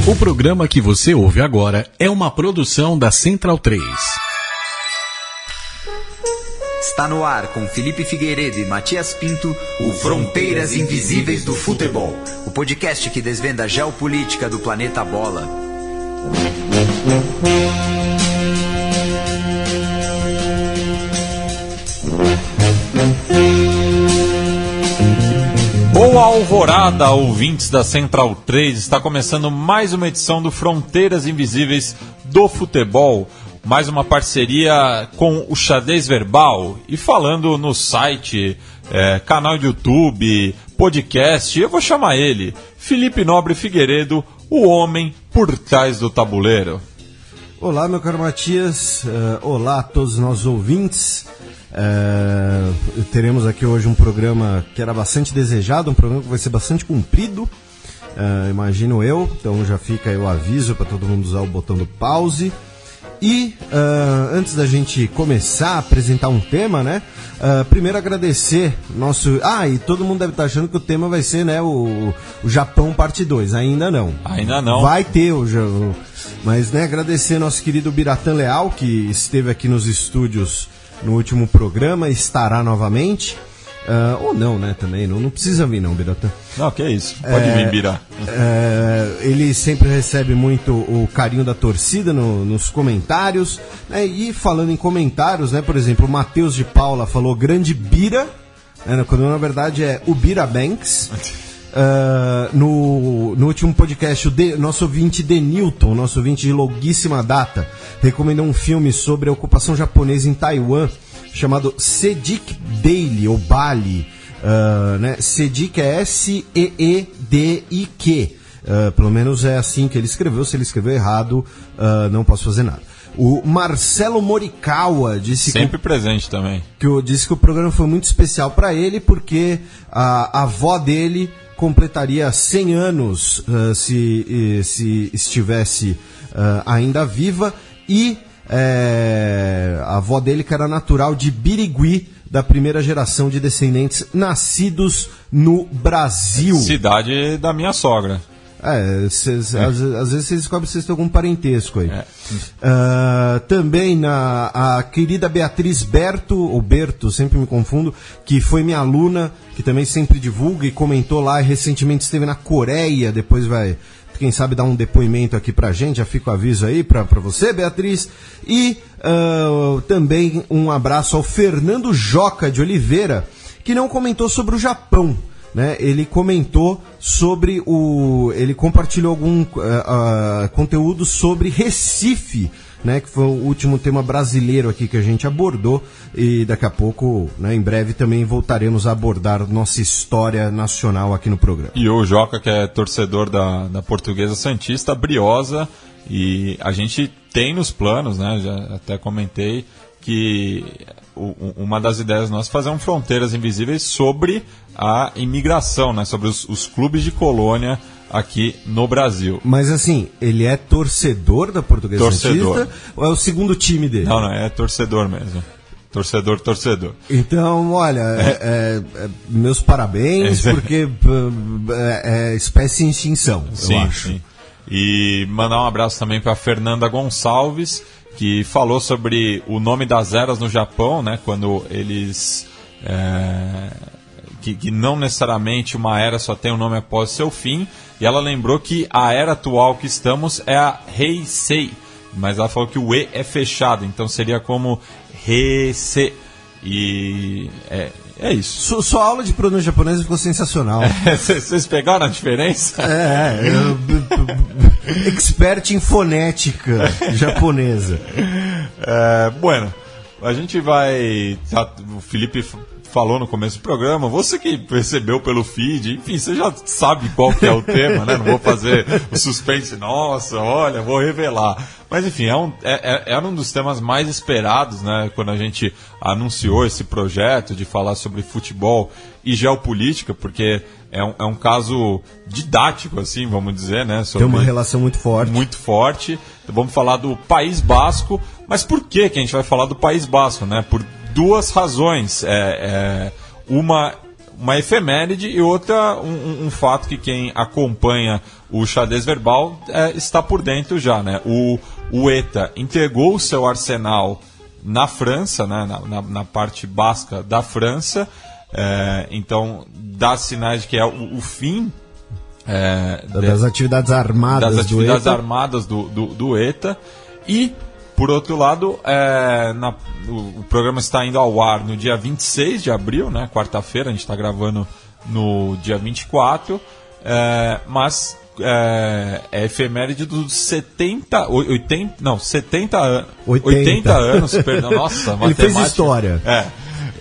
O programa que você ouve agora é uma produção da Central 3. Está no ar com Felipe Figueiredo e Matias Pinto, o Fronteiras Invisíveis do Futebol, o podcast que desvenda a geopolítica do planeta Bola. Boa alvorada, ouvintes da Central 3, está começando mais uma edição do Fronteiras Invisíveis do Futebol, mais uma parceria com o Xadrez Verbal, e falando no site, canal de YouTube, podcast, eu vou chamar ele, Felipe Nobre Figueiredo, o homem por trás do tabuleiro. Olá, meu caro Matias, olá a todos os nossos ouvintes. Teremos aqui hoje um programa que era bastante desejado, um programa que vai ser bastante comprido, imagino eu, então já fica aí o aviso para todo mundo usar o botão do pause. E antes da gente começar a apresentar um tema, né? Primeiro agradecer nosso... e todo mundo deve estar achando que o tema vai ser, né, o Japão parte 2, ainda não. Ainda não. Vai ter o Japão, mas, né, agradecer nosso querido Biratã Leal, que esteve aqui nos estúdios no último programa, estará novamente, ou não, né, também, não precisa vir não, Biratã. Não, que isso, pode vir, Birá. Ele sempre recebe muito o carinho da torcida nos comentários, né, e falando em comentários, né, por exemplo, o Matheus de Paula falou grande Bira, né, quando na verdade é o Bira Banks. No último podcast, nosso ouvinte Denilton, nosso ouvinte de longuíssima data, recomendou um filme sobre a ocupação japonesa em Taiwan, chamado Seediq Daily, ou Bali, né? Seediq é S-E-E-D-I-Q, pelo menos é assim que ele escreveu. Se ele escreveu errado, não posso fazer nada. O Marcelo Morikawa disse sempre presente também. Disse que o programa foi muito especial para ele, porque a avó dele completaria 100 anos se estivesse ainda viva, e a avó dele, que era natural de Birigui, da primeira geração de descendentes nascidos no Brasil. Cidade da minha sogra. Às vezes vocês descobrem que vocês têm algum parentesco aí. Também a querida Beatriz Berto, sempre me confundo, que foi minha aluna, que também sempre divulga e comentou lá, e recentemente esteve na Coreia, depois vai, quem sabe, dar um depoimento aqui pra gente, já fica o aviso aí pra você, Beatriz. E também um abraço ao Fernando Joca de Oliveira, que não comentou sobre o Japão, né? Ele comentou sobre ele compartilhou algum conteúdo sobre Recife, né, que foi o último tema brasileiro aqui que a gente abordou, e daqui a pouco, né, em breve também voltaremos a abordar nossa história nacional aqui no programa. E o Joca, que é torcedor da Portuguesa Santista, Briosa, e a gente tem nos planos, né, já até comentei, que uma das ideias nossas é fazer um Fronteiras Invisíveis sobre a imigração, né, sobre os clubes de colônia aqui no Brasil. Mas assim, ele é torcedor da Portuguesa Santista ou é o segundo time dele? Não, é torcedor mesmo. Torcedor. Então, olha, meus parabéns, porque é espécie em extinção, eu acho. Sim. E mandar um abraço também para Fernanda Gonçalves, que falou sobre o nome das eras no Japão, né, quando eles... que não necessariamente uma era só tem um nome após seu fim, e ela lembrou que a era atual que estamos é a Heisei, mas ela falou que o E é fechado, então seria como Heisei, e é isso. Sua aula de pronúncia japonesa ficou sensacional. Vocês pegaram a diferença? Expert em fonética japonesa. Bueno, a gente vai... O Felipe falou no começo do programa, você que percebeu pelo feed, enfim, você já sabe qual que é o tema, né? Não vou fazer o suspense, nossa, olha, vou revelar. Mas enfim, era um dos temas mais esperados, né? Quando a gente anunciou esse projeto de falar sobre futebol e geopolítica, porque é um caso didático, assim, vamos dizer, né? Tem uma relação muito forte. Muito forte. Então, vamos falar do País Basco, mas por que a gente vai falar do País Basco, né? Por duas razões. Uma uma efeméride e outra um fato que quem acompanha o xadrez verbal está por dentro já, né? O ETA entregou o seu arsenal na França, né? na parte basca da França, então dá sinais de que é o fim das atividades armadas do ETA. E, por outro lado, o programa está indo ao ar no dia 26 de abril, né, quarta-feira, a gente está gravando no dia 24, mas é efeméride dos 80 anos, perdão, nossa, ele fez história.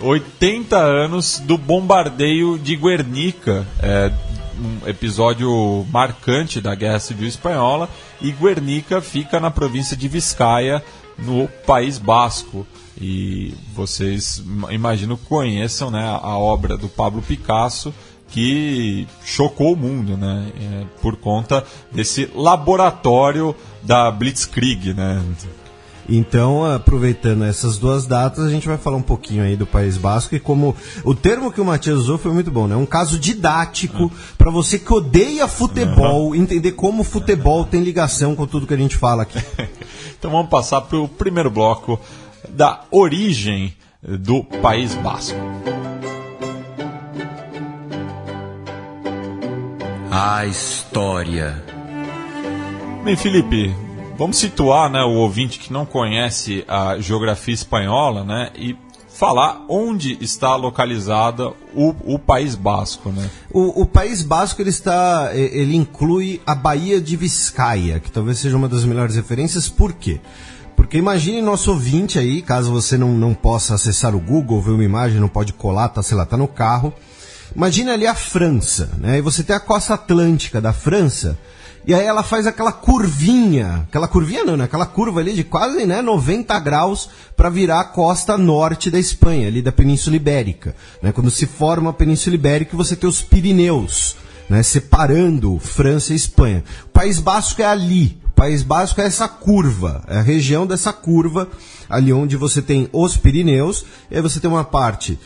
80 anos do bombardeio de Guernica, um episódio marcante da Guerra Civil Espanhola, e Guernica fica na província de Vizcaya, no País Basco. E vocês, imagino, conheçam, né, a obra do Pablo Picasso, que chocou o mundo, né, por conta desse laboratório da Blitzkrieg, né. Então, aproveitando essas duas datas, a gente vai falar um pouquinho aí do País Basco, e como o termo que o Matias usou foi muito bom, né? Um caso didático para você que odeia futebol, entender como o futebol tem ligação com tudo que a gente fala aqui. Então vamos passar para o primeiro bloco da origem do País Basco. A história. Bem, Felipe, vamos situar, né, o ouvinte que não conhece a geografia espanhola, né, e falar onde está localizada o País Basco, né? O País Basco ele inclui a Baía de Vizcaya, que talvez seja uma das melhores referências. Por quê? Porque imagine nosso ouvinte aí, caso você não possa acessar o Google, ver uma imagem, não pode colar, tá no carro. Imagine ali a França, né? E você tem a costa atlântica da França. E aí ela faz aquela curvinha não, né? Aquela curva ali de quase, né, 90 graus para virar a costa norte da Espanha, ali da Península Ibérica, né? Quando se forma a Península Ibérica, você tem os Pirineus, né, separando França e Espanha. O País Basco é ali, o País Basco é essa curva, é a região dessa curva, ali onde você tem os Pirineus, e aí você tem uma parte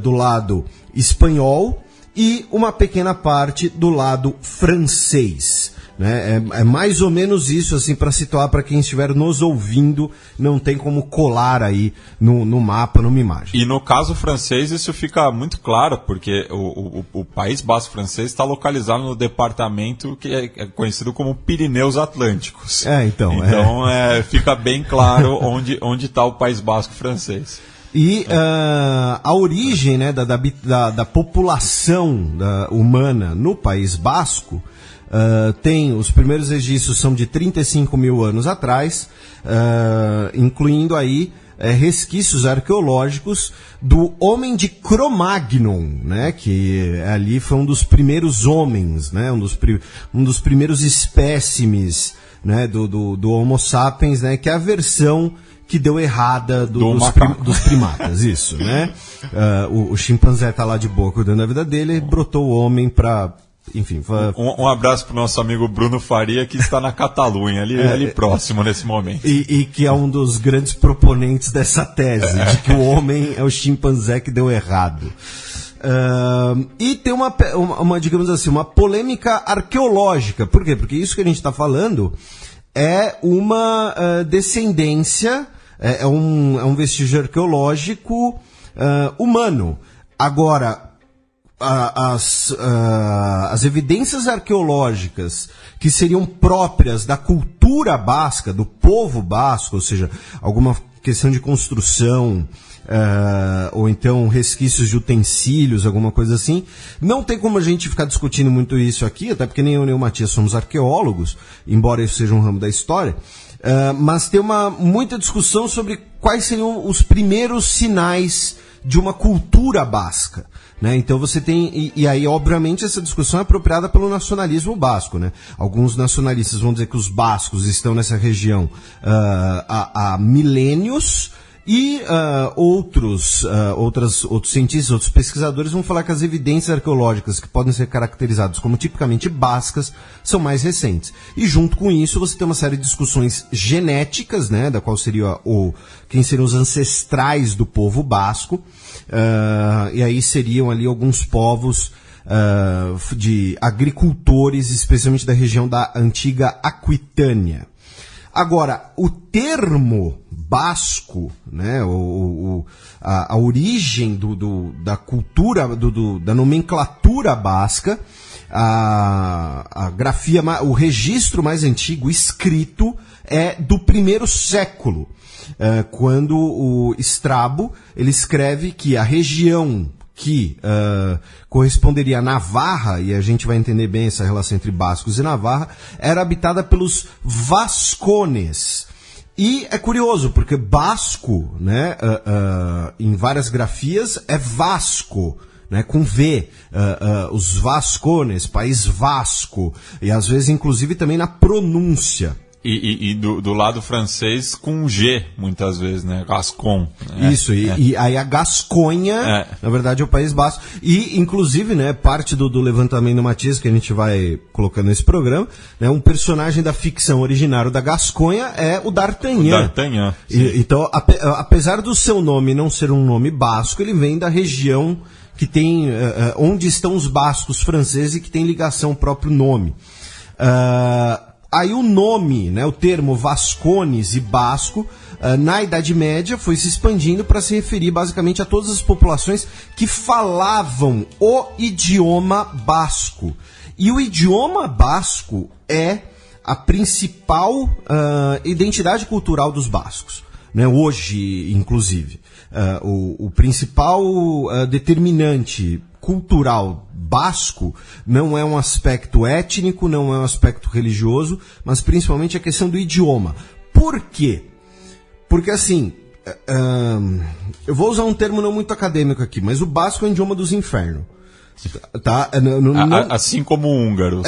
do lado espanhol e uma pequena parte do lado francês. Né? É mais ou menos isso, assim, para situar para quem estiver nos ouvindo, não tem como colar aí no mapa, numa imagem. E no caso francês isso fica muito claro, porque o País Basco francês está localizado no departamento que é conhecido como Pirineus Atlânticos. Então fica bem claro onde está o País Basco francês. E a origem, né, da população humana no País Basco, tem os primeiros registros são de 35 mil anos atrás, incluindo aí resquícios arqueológicos do homem de Cro-Magnon, né, que ali foi um dos primeiros homens, né, um dos primeiros espécimes, né, do Homo sapiens, né, que é a versão que deu errada dos primatas, isso, né? O chimpanzé tá lá de boa cuidando da vida dele, brotou o homem pra... Enfim, um abraço pro nosso amigo Bruno Faria, que está na Catalunha, ali próximo nesse momento. E que é um dos grandes proponentes dessa tese, de que o homem é o chimpanzé que deu errado. E tem uma, digamos assim, uma polêmica arqueológica. Por quê? Porque isso que a gente está falando é uma descendência, é um vestígio arqueológico humano. Agora, as evidências arqueológicas que seriam próprias da cultura basca, do povo basco, ou seja, alguma questão de construção, ou então resquícios de utensílios, alguma coisa assim, não tem como a gente ficar discutindo muito isso aqui, até porque nem eu nem o Matias somos arqueólogos, embora isso seja um ramo da história, mas tem muita discussão sobre quais seriam os primeiros sinais de uma cultura basca. Né? Então você tem, e aí obviamente essa discussão é apropriada pelo nacionalismo basco, né? Alguns nacionalistas vão dizer que os bascos estão nessa região há milênios, e outros cientistas, outros pesquisadores vão falar que as evidências arqueológicas que podem ser caracterizadas como tipicamente bascas são mais recentes. E junto com isso você tem uma série de discussões genéticas, né, da qual seria quem seriam os ancestrais do povo basco, e aí seriam ali alguns povos de agricultores, especialmente da região da antiga Aquitânia. Agora, o termo basco, né, a origem da cultura, da nomenclatura basca, a grafia, o registro mais antigo escrito é do 1º século, quando o Estrabo ele escreve que a região que corresponderia a Navarra, e a gente vai entender bem essa relação entre bascos e Navarra, era habitada pelos vascones. E é curioso, porque basco, né, em várias grafias, é Vasco, né, com V, os vascones, país Vasco, e às vezes inclusive também na pronúncia. E do lado francês com G, muitas vezes, né? Gascon. Né? Isso, e aí a Gasconha, na verdade, é o País Basco. E, inclusive, né, parte do levantamento do Matias, que a gente vai colocando nesse programa, né, um personagem da ficção originário da Gasconha é o D'Artagnan. O D'Artagnan. Então, apesar do seu nome não ser um nome basco, ele vem da região que tem, onde estão os bascos franceses e que tem ligação ao próprio nome. Aí o nome, né, o termo vascones e basco, na Idade Média foi se expandindo para se referir basicamente a todas as populações que falavam o idioma basco. E o idioma basco é a principal identidade cultural dos bascos, né, hoje, inclusive. O principal determinante cultural basco não é um aspecto étnico, não é um aspecto religioso, mas principalmente a questão do idioma. Por quê? Porque assim, eu vou usar um termo não muito acadêmico aqui, mas o basco é o idioma dos infernos. Tá? Assim como o húngaro.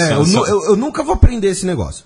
Eu nunca vou aprender esse negócio.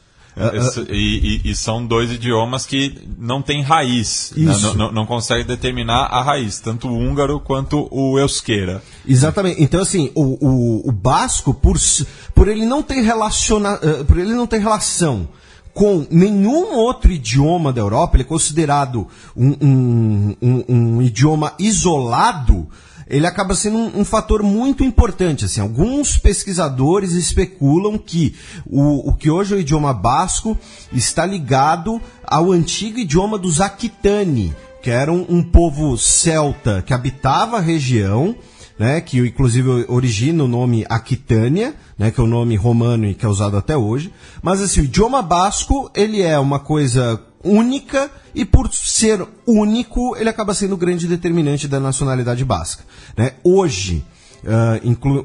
E são dois idiomas que não têm raiz, né? Não conseguem determinar a raiz, tanto o húngaro quanto o euskera. Exatamente. Então, assim, o basco, por ele não ter relação com nenhum outro idioma da Europa, ele é considerado um idioma isolado. Ele acaba sendo um fator muito importante. Assim, alguns pesquisadores especulam que o que hoje é o idioma basco está ligado ao antigo idioma dos Aquitani, que era um povo celta que habitava a região, né, que inclusive origina o nome Aquitânia, né, que é o nome romano e que é usado até hoje. Mas assim, o idioma basco ele é uma coisa única, e por ser único, ele acaba sendo o grande determinante da nacionalidade basca, né? Hoje,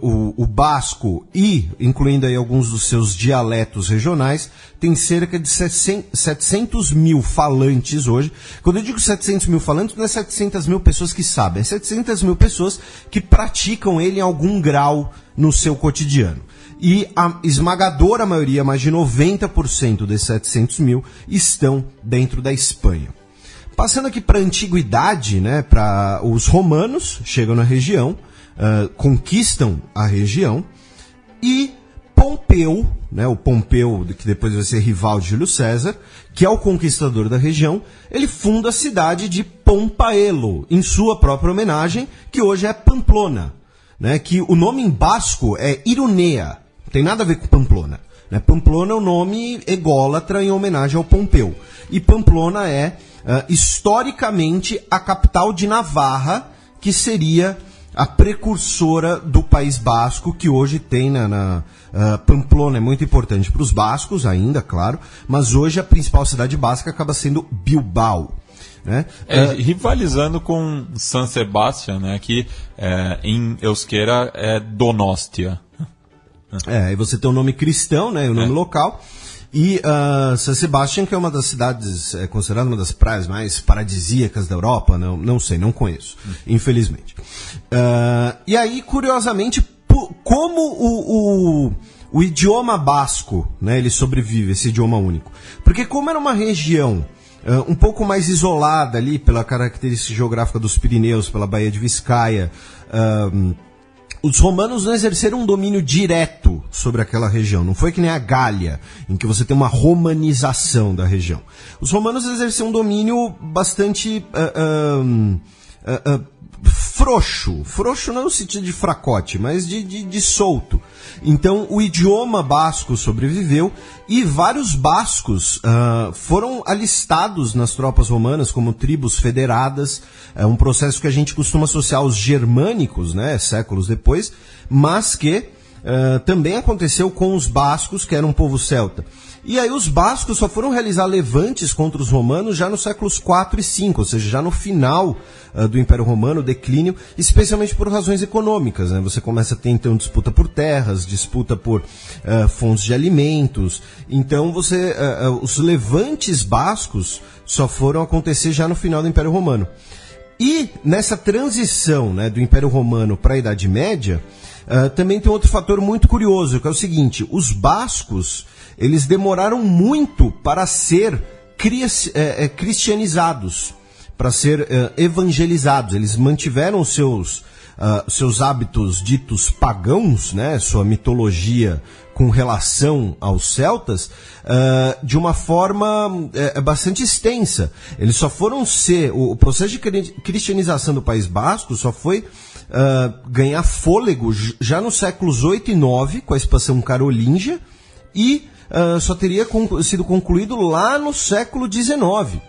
o basco, e incluindo aí alguns dos seus dialetos regionais, tem cerca de 700 mil falantes hoje. Quando eu digo 700 mil falantes, não é 700 mil pessoas que sabem, é 700 mil pessoas que praticam ele em algum grau no seu cotidiano. E a esmagadora maioria, mais de 90% desses 700 mil, estão dentro da Espanha. Passando aqui para a antiguidade, né, para os romanos, chegam na região, conquistam a região, e Pompeu, né, o Pompeu, que depois vai ser rival de Júlio César, que é o conquistador da região, ele funda a cidade de Pompaelo, em sua própria homenagem, que hoje é Pamplona, né, que o nome em basco é Irunea, não tem nada a ver com Pamplona. Né? Pamplona é o nome ególatra em homenagem ao Pompeu. E Pamplona é, historicamente, a capital de Navarra, que seria a precursora do País Basco, que hoje tem Pamplona é muito importante para os bascos ainda, claro, mas hoje a principal cidade basca acaba sendo Bilbao. Né? Rivalizando com San Sebastián, né, que em euskera é Donostia. Aí você tem o nome cristão, né, o nome local, e San Sebastián, que é uma das cidades, considerada uma das praias mais paradisíacas da Europa, não sei, não conheço, infelizmente. E aí, curiosamente, como o idioma basco, né, ele sobrevive, esse idioma único? Porque como era uma região um pouco mais isolada ali, pela característica geográfica dos Pirineus, pela Baía de Viscaia, os romanos não exerceram um domínio direto sobre aquela região. Não foi que nem a Gália, em que você tem uma romanização da região. Os romanos exerceram um domínio bastante frouxo. Frouxo não no sentido de fracote, mas de solto. Então o idioma basco sobreviveu e vários bascos foram alistados nas tropas romanas como tribos federadas. É um processo que a gente costuma associar aos germânicos, né, séculos depois, mas que também aconteceu com os bascos, que eram um povo celta. E aí os bascos só foram realizar levantes contra os romanos já nos séculos 4 e 5, ou seja, já no final do Império Romano, declínio, especialmente por razões econômicas, né? Você começa a ter, então, disputa por terras, disputa por fontes de alimentos. Então, os levantes bascos só foram acontecer já no final do Império Romano. E nessa transição, né, do Império Romano para a Idade Média, também tem outro fator muito curioso, que é o seguinte: os bascos, eles demoraram muito para ser cristianizados, para ser evangelizados. Eles mantiveram seus hábitos ditos pagãos, né, sua mitologia com relação aos celtas, de uma forma bastante extensa. Eles só foram o processo de cristianização do País Basco só foi ganhar fôlego já nos séculos 8 e 9, com a expansão carolíngia, e só teria sido concluído lá no século XIX.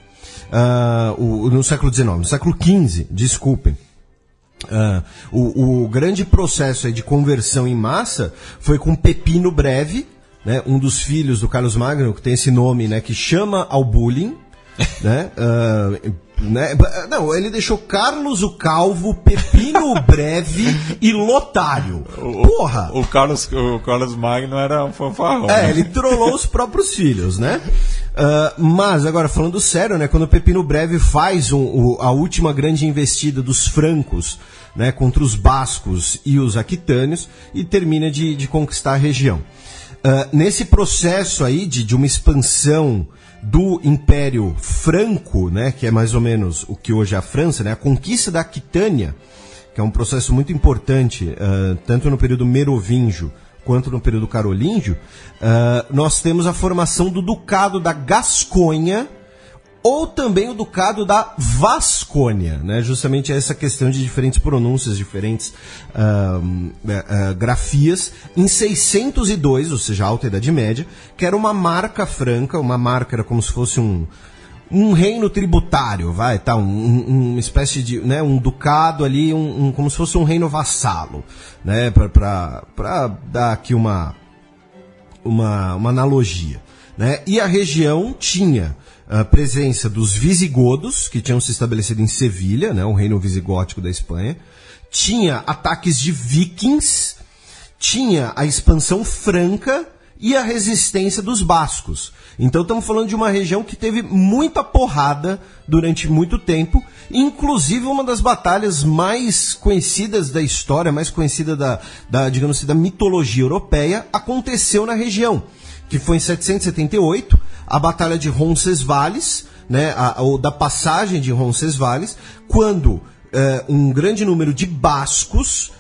No século XV, desculpem. O grande processo aí de conversão em massa foi com Pepino Breve, né, um dos filhos do Carlos Magno, que tem esse nome, né, que chama ao bullying, né? Não, ele deixou Carlos o Calvo, Pepino o Breve e Lotário. Porra! O Carlos Magno era um fanfarrão. Ele trollou os próprios filhos, né? Mas, agora, falando sério, né? Quando o Pepino Breve faz a última grande investida dos francos, né, contra os bascos e os aquitânios, e termina de conquistar a região. Nesse processo aí de uma expansão do Império Franco, né, que é mais ou menos o que hoje é a França, né, a conquista da Aquitânia, que é um processo muito importante, tanto no período merovingio quanto no período carolíngio, nós temos a formação do Ducado da Gasconha, ou também o Ducado da Vascônia, né? Justamente essa questão de diferentes pronúncias, diferentes grafias, em 602, ou seja, a Alta Idade Média, que era uma marca franca. Uma marca era como se fosse um reino tributário, uma espécie de, né, um ducado ali, como se fosse um reino vassalo, né, para dar aqui uma analogia, né? E a região tinha a presença dos visigodos, que tinham se estabelecido em Sevilha, né, o reino visigótico da Espanha. Tinha ataques de vikings, tinha a expansão franca e a resistência dos bascos. Então estamos falando de uma região que teve muita porrada durante muito tempo, inclusive uma das batalhas mais conhecidas da história, mais conhecida digamos assim, da mitologia europeia, aconteceu na região, que foi em 778, a Batalha de Roncesvalles, né, ou da passagem de Roncesvalles, quando um grande número de bascos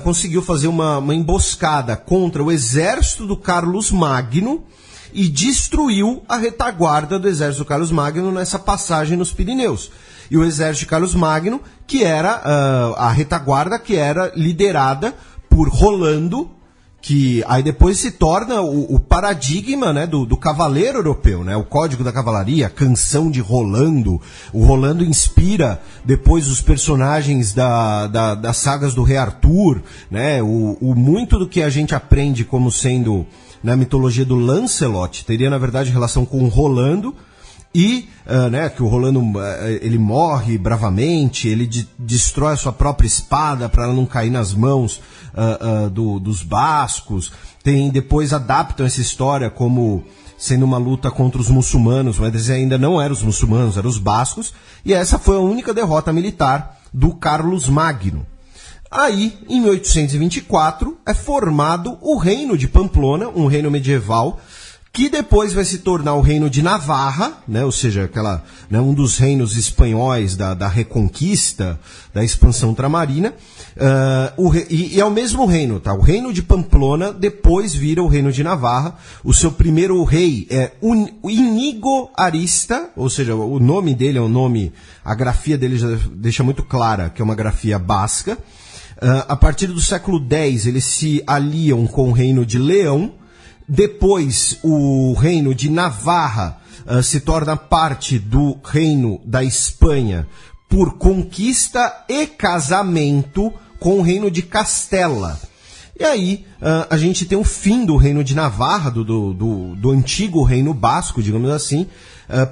conseguiu fazer uma emboscada contra o exército do Carlos Magno e destruiu a retaguarda do exército do Carlos Magno nessa passagem nos Pirineus. E o exército de Carlos Magno, que era a retaguarda que era liderada por Rolando, que aí depois se torna o paradigma, né, do cavaleiro europeu, né, o Código da Cavalaria, a canção de Rolando. O Rolando inspira depois os personagens das sagas do Rei Arthur, né, muito do que a gente aprende como sendo na mitologia do Lancelot teria na verdade relação com o Rolando. E, né, que o Rolando, ele morre bravamente, ele destrói a sua própria espada para ela não cair nas mãos dos bascos. Depois adaptam essa história como sendo uma luta contra os muçulmanos, mas ainda não eram os muçulmanos, eram os bascos. E essa foi a única derrota militar do Carlos Magno. Aí, em 1824, é formado o Reino de Pamplona, um reino medieval, que depois vai se tornar o reino de Navarra, né, ou seja, um dos reinos espanhóis da Reconquista, da expansão ultramarina, e é o mesmo reino, tá? O reino de Pamplona depois vira o reino de Navarra. O seu primeiro rei é Inigo Arista, ou seja, o nome dele é um nome, a grafia dele já deixa muito clara que é uma grafia basca. A partir do século X eles se aliam com o reino de Leão. Depois, o reino de Navarra se torna parte do reino da Espanha por conquista e casamento com o reino de Castela. E aí, a gente tem o fim do reino de Navarra, do antigo reino basco, digamos assim.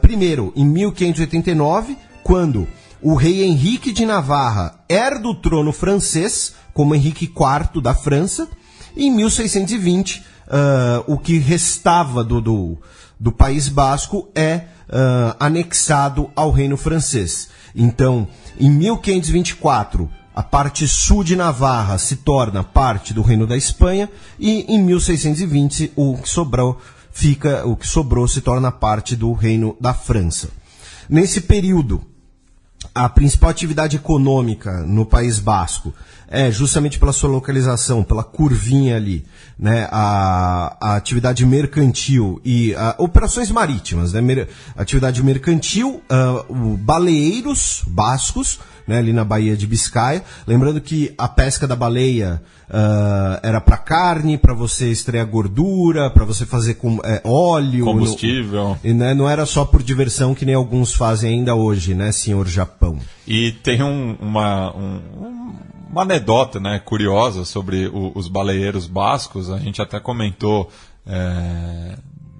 Primeiro, em 1589, quando o rei Henrique de Navarra herda o trono francês, como Henrique IV da França. E em 1620, o que restava do País Basco é anexado ao reino francês. Então, em 1524, a parte sul de Navarra se torna parte do reino da Espanha e em 1620 o que sobrou se torna parte do reino da França. Nesse período, a principal atividade econômica no País Basco é justamente pela sua localização, pela curvinha ali, né, a atividade mercantil e operações marítimas, né, atividade mercantil, baleeiros bascos, né, ali na Baía de Biscaia. Lembrando que a pesca da baleia era para carne, para você extrair gordura, para você fazer óleo, combustível. Né, não era só por diversão que nem alguns fazem ainda hoje, né, senhor Japão. E tem uma anedota, né, curiosa sobre os baleeiros bascos. A gente até comentou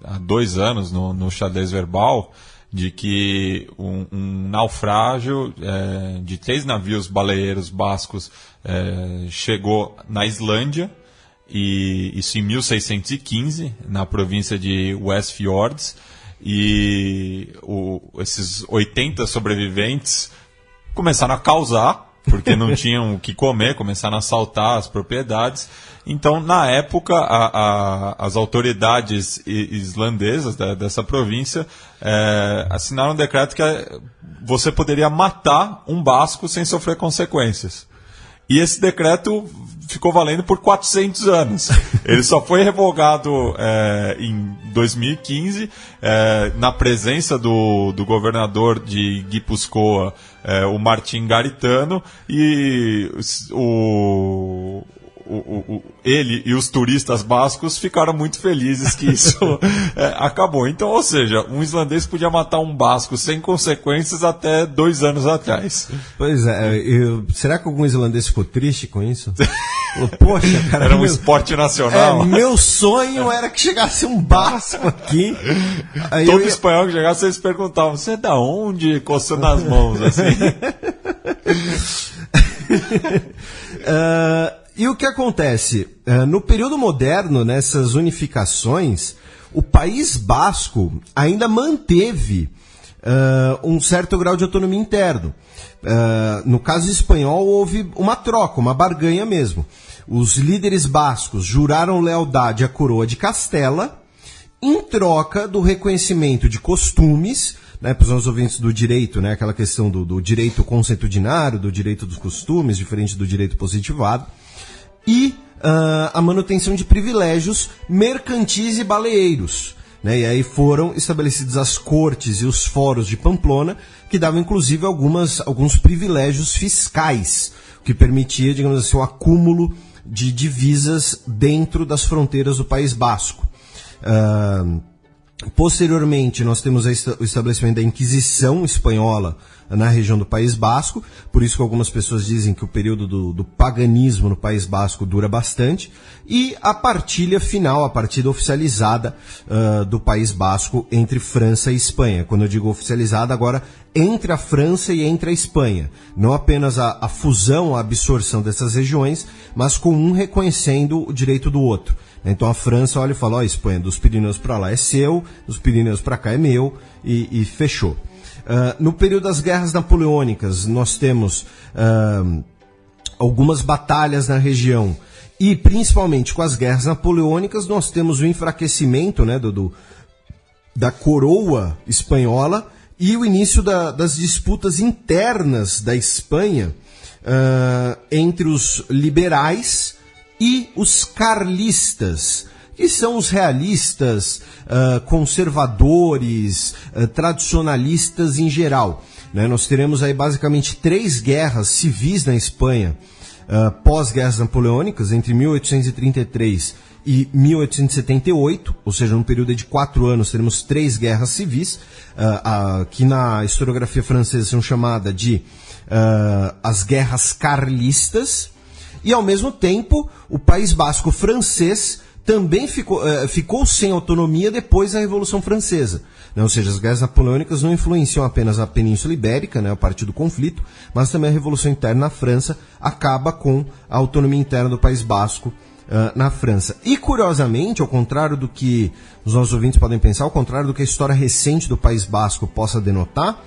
há 2 anos no Xadrez Verbal de que um naufrágio de 3 navios baleeiros bascos chegou na Islândia, e isso em 1615, na província de Westfjords, e esses 80 sobreviventes começaram a causar, porque não tinham o que comer, começaram a assaltar as propriedades. Então, na época, as autoridades islandesas dessa província assinaram um decreto que você poderia matar um basco sem sofrer consequências. E esse decreto ficou valendo por 400 anos. Ele só foi revogado em 2015, na presença do governador de Guipúzcoa, o Martim Garitano, e ele e os turistas bascos ficaram muito felizes que isso acabou. Então, ou seja, um islandês podia matar um basco sem consequências até 2 anos atrás. Pois é, será que algum islandês ficou triste com isso? Poxa, cara, era um esporte nacional. Meu sonho era que chegasse um basco aqui. Aí todo espanhol que chegasse, eles perguntavam: você é da onde? Coçando as mãos, assim. E o que acontece? No período moderno, nessas unificações, o País Basco ainda manteve um certo grau de autonomia interno. No caso espanhol, houve uma troca, uma barganha mesmo. Os líderes bascos juraram lealdade à coroa de Castela em troca do reconhecimento de costumes, né, para os nossos ouvintes do direito, né, aquela questão do direito consuetudinário, do direito dos costumes, diferente do direito positivado, e a manutenção de privilégios mercantis e baleeiros. Né, e aí foram estabelecidas as cortes e os fóruns de Pamplona, que davam inclusive alguns privilégios fiscais, que permitia, digamos assim, o acúmulo de divisas dentro das fronteiras do País Basco. Posteriormente, nós temos o estabelecimento da Inquisição espanhola na região do País Basco, por isso que algumas pessoas dizem que o período do paganismo no País Basco dura bastante, e a partilha final, a partida oficializada do País Basco entre França e Espanha. Quando eu digo oficializada, agora entre a França e entre a Espanha. Não apenas a fusão, a absorção dessas regiões, mas com um reconhecendo o direito do outro. Então a França olha e fala: Espanha, dos Pirineus para lá é seu, dos Pirineus para cá é meu, e fechou. No período das guerras napoleônicas, nós temos algumas batalhas na região, e principalmente com as guerras napoleônicas nós temos o enfraquecimento, né, da coroa espanhola e o início das disputas internas da Espanha entre os liberais e os carlistas, que são os realistas, conservadores, tradicionalistas em geral. Né? Nós teremos aí basicamente 3 guerras civis na Espanha, pós-guerras napoleônicas, entre 1833 e 1878, ou seja, num período de 4 anos teremos 3 guerras civis, que na historiografia francesa são chamadas de as guerras carlistas, e ao mesmo tempo o País Basco francês também ficou sem autonomia depois da Revolução Francesa. Né? Ou seja, as guerras napoleônicas não influenciam apenas a Península Ibérica, né, a partir do conflito, mas também a Revolução Interna na França acaba com a autonomia interna do País Basco na França. E, curiosamente, ao contrário do que os nossos ouvintes podem pensar, ao contrário do que a história recente do País Basco possa denotar,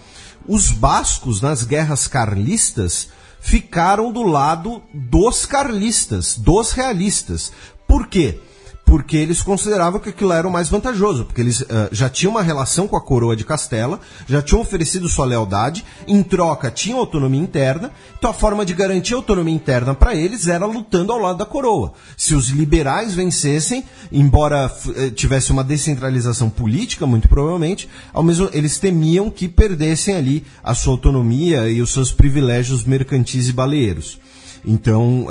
os bascos, nas guerras carlistas, ficaram do lado dos carlistas, dos realistas. Por quê? Porque eles consideravam que aquilo era o mais vantajoso, porque eles já tinham uma relação com a coroa de Castela, já tinham oferecido sua lealdade, em troca tinham autonomia interna, então a forma de garantir autonomia interna para eles era lutando ao lado da coroa. Se os liberais vencessem, embora tivesse uma descentralização política, muito provavelmente, ao mesmo eles temiam que perdessem ali a sua autonomia e os seus privilégios mercantis e baleeiros. Então,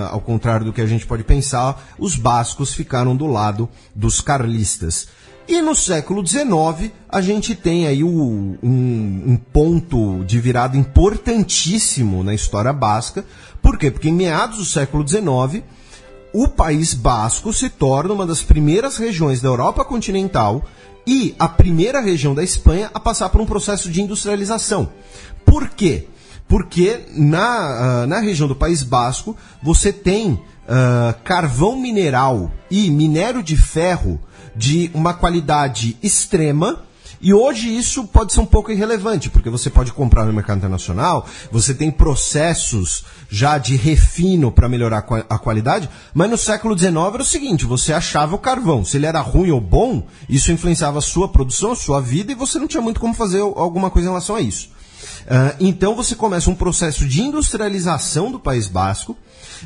ao contrário do que a gente pode pensar, os bascos ficaram do lado dos carlistas. E no século XIX, a gente tem aí um ponto de virada importantíssimo na história basca. Por quê? Porque em meados do século XIX, o País Basco se torna uma das primeiras regiões da Europa continental e a primeira região da Espanha a passar por um processo de industrialização. Por quê? Porque na região do País Basco você tem carvão mineral e minério de ferro de uma qualidade extrema, e hoje isso pode ser um pouco irrelevante, porque você pode comprar no mercado internacional, você tem processos já de refino para melhorar a qualidade, mas no século XIX era o seguinte, você achava o carvão, se ele era ruim ou bom, isso influenciava a sua produção, a sua vida, e você não tinha muito como fazer alguma coisa em relação a isso. Então você começa um processo de industrialização do País Basco,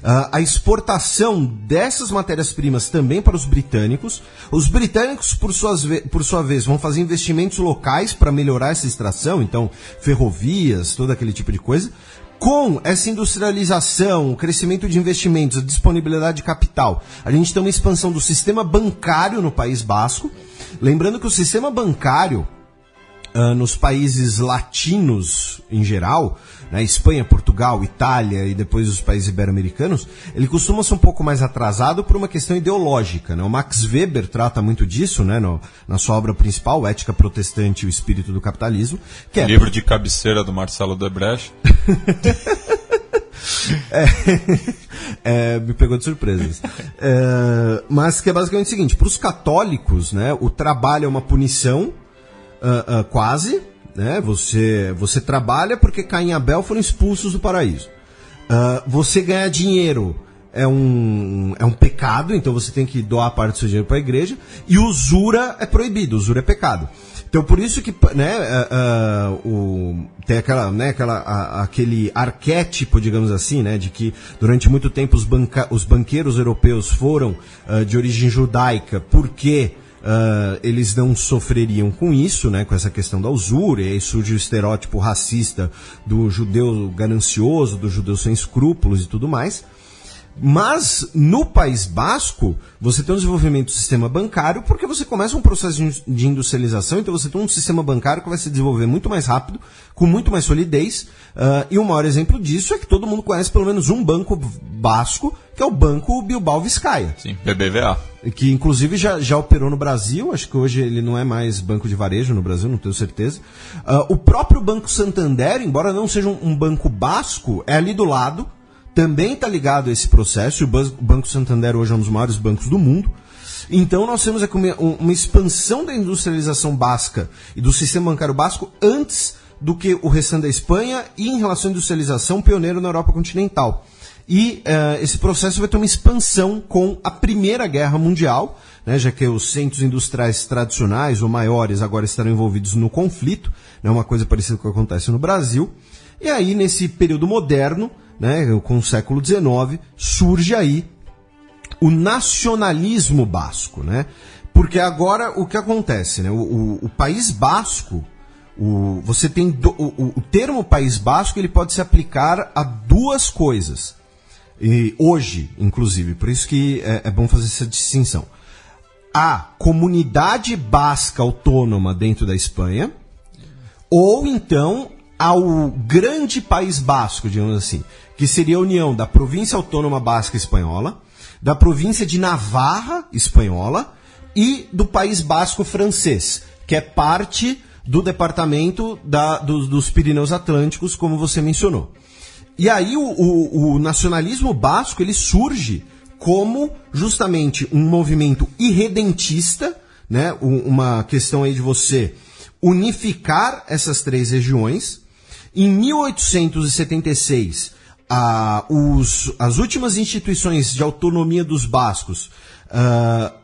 a exportação dessas matérias-primas também para os britânicos. Os britânicos, por sua vez, vão fazer investimentos locais para melhorar essa extração, então ferrovias, todo aquele tipo de coisa. Com essa industrialização, o crescimento de investimentos, a disponibilidade de capital, a gente tem uma expansão do sistema bancário no País Basco. Lembrando que o sistema bancário nos países latinos em geral, né, Espanha, Portugal, Itália e depois os países ibero-americanos, ele costuma ser um pouco mais atrasado por uma questão ideológica. Né? O Max Weber trata muito disso, né, na sua obra principal, Ética Protestante e o Espírito do Capitalismo. Que é livro de cabeceira do Marcelo Debrecht. Me pegou de surpresa. Mas que é basicamente o seguinte, para os católicos, né, o trabalho é uma punição, quase, né? Você trabalha porque Caim e Abel foram expulsos do paraíso. Você ganhar dinheiro é um pecado, então você tem que doar parte do seu dinheiro para a igreja. E usura é proibido, usura é pecado. Então por isso que, né, tem aquele arquétipo, digamos assim, né, de que durante muito tempo os banqueiros europeus foram de origem judaica porque eles não sofreriam com isso, né, com essa questão da usura, e aí surge o estereótipo racista do judeu ganancioso, do judeu sem escrúpulos e tudo mais. Mas no País Basco você tem um desenvolvimento do sistema bancário porque você começa um processo de industrialização, então você tem um sistema bancário que vai se desenvolver muito mais rápido, com muito mais solidez, e o maior exemplo disso é que todo mundo conhece pelo menos um banco basco, que é o Banco Bilbao Vizcaya. Sim, BBVA. Que inclusive já operou no Brasil, acho que hoje ele não é mais banco de varejo no Brasil, não tenho certeza. O próprio Banco Santander, embora não seja um banco basco, é ali do lado, também está ligado a esse processo. O Banco Santander hoje é um dos maiores bancos do mundo. Então nós temos aqui uma expansão da industrialização basca e do sistema bancário basco antes do que o restante da Espanha e em relação à industrialização pioneiro na Europa continental. E esse processo vai ter uma expansão com a Primeira Guerra Mundial, né, já que os centros industriais tradicionais ou maiores agora estarão envolvidos no conflito, né, uma coisa parecida com o que acontece no Brasil. E aí, nesse período moderno, né, com o século XIX, surge aí o nacionalismo basco, né? Porque agora o que acontece, né? O País Basco, você tem o termo País Basco, ele pode se aplicar a duas coisas. E hoje, inclusive, por isso que é bom fazer essa distinção. A comunidade basca autônoma dentro da Espanha, ou então ao grande País Basco, digamos assim, que seria a união da província autônoma basca espanhola, da província de Navarra espanhola e do País Basco francês, que é parte do departamento dos Pirineus Atlânticos, como você mencionou. E aí o nacionalismo basco ele surge como justamente um movimento irredentista, né? Uma questão aí de você unificar essas três regiões. Em 1876, as últimas instituições de autonomia dos bascos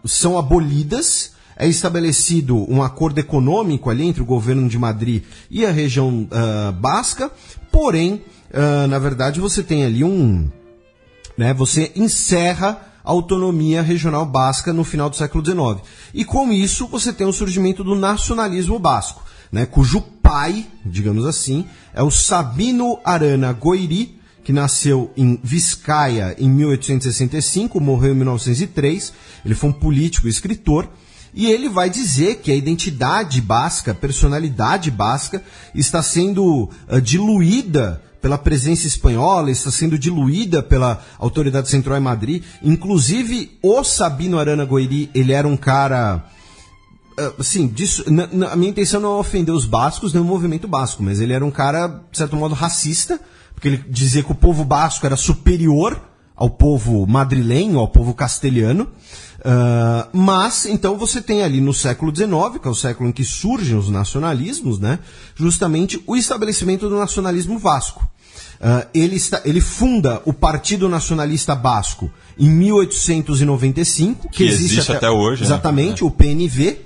são abolidas. É estabelecido um acordo econômico ali entre o governo de Madrid e a região basca, porém, na verdade, você tem ali você encerra a autonomia regional basca no final do século XIX. E com isso, você tem o surgimento do nacionalismo basco, né, cujo pai, digamos assim, é o Sabino Arana Goiri, que nasceu em Vizcaya em 1865, morreu em 1903. Ele foi um político e escritor. E ele vai dizer que a identidade basca, a personalidade basca, está sendo diluída pela presença espanhola, está sendo diluída pela autoridade central em Madrid. Inclusive, o Sabino Arana Goiri, ele era um cara... Assim, a minha intenção não é ofender os bascos, nem o movimento basco, mas ele era um cara, de certo modo, racista, porque ele dizia que o povo basco era superior ao povo madrilenho, ao povo castelhano. Mas, então, você tem ali no século XIX, que é o século em que surgem os nacionalismos, né, justamente o estabelecimento do nacionalismo basco. Ele funda o Partido Nacionalista Basco em 1895, que existe até hoje. Exatamente, né? O PNV.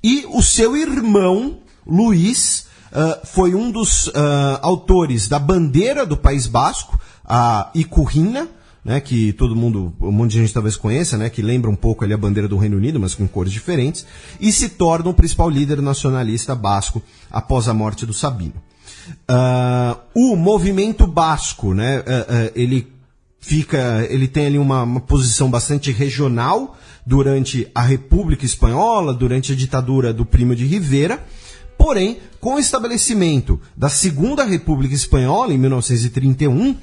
E o seu irmão, Luís, foi um dos autores da bandeira do País Basco, a Icurrina, né, que um monte de gente talvez conheça, né, que lembra um pouco ali a bandeira do Reino Unido, mas com cores diferentes, e se torna o principal líder nacionalista basco após a morte do Sabino. O movimento basco, né, ele tem ali uma posição bastante regional durante a República Espanhola, durante a ditadura do Primo de Rivera. Porém, com o estabelecimento da Segunda República Espanhola, em 1931,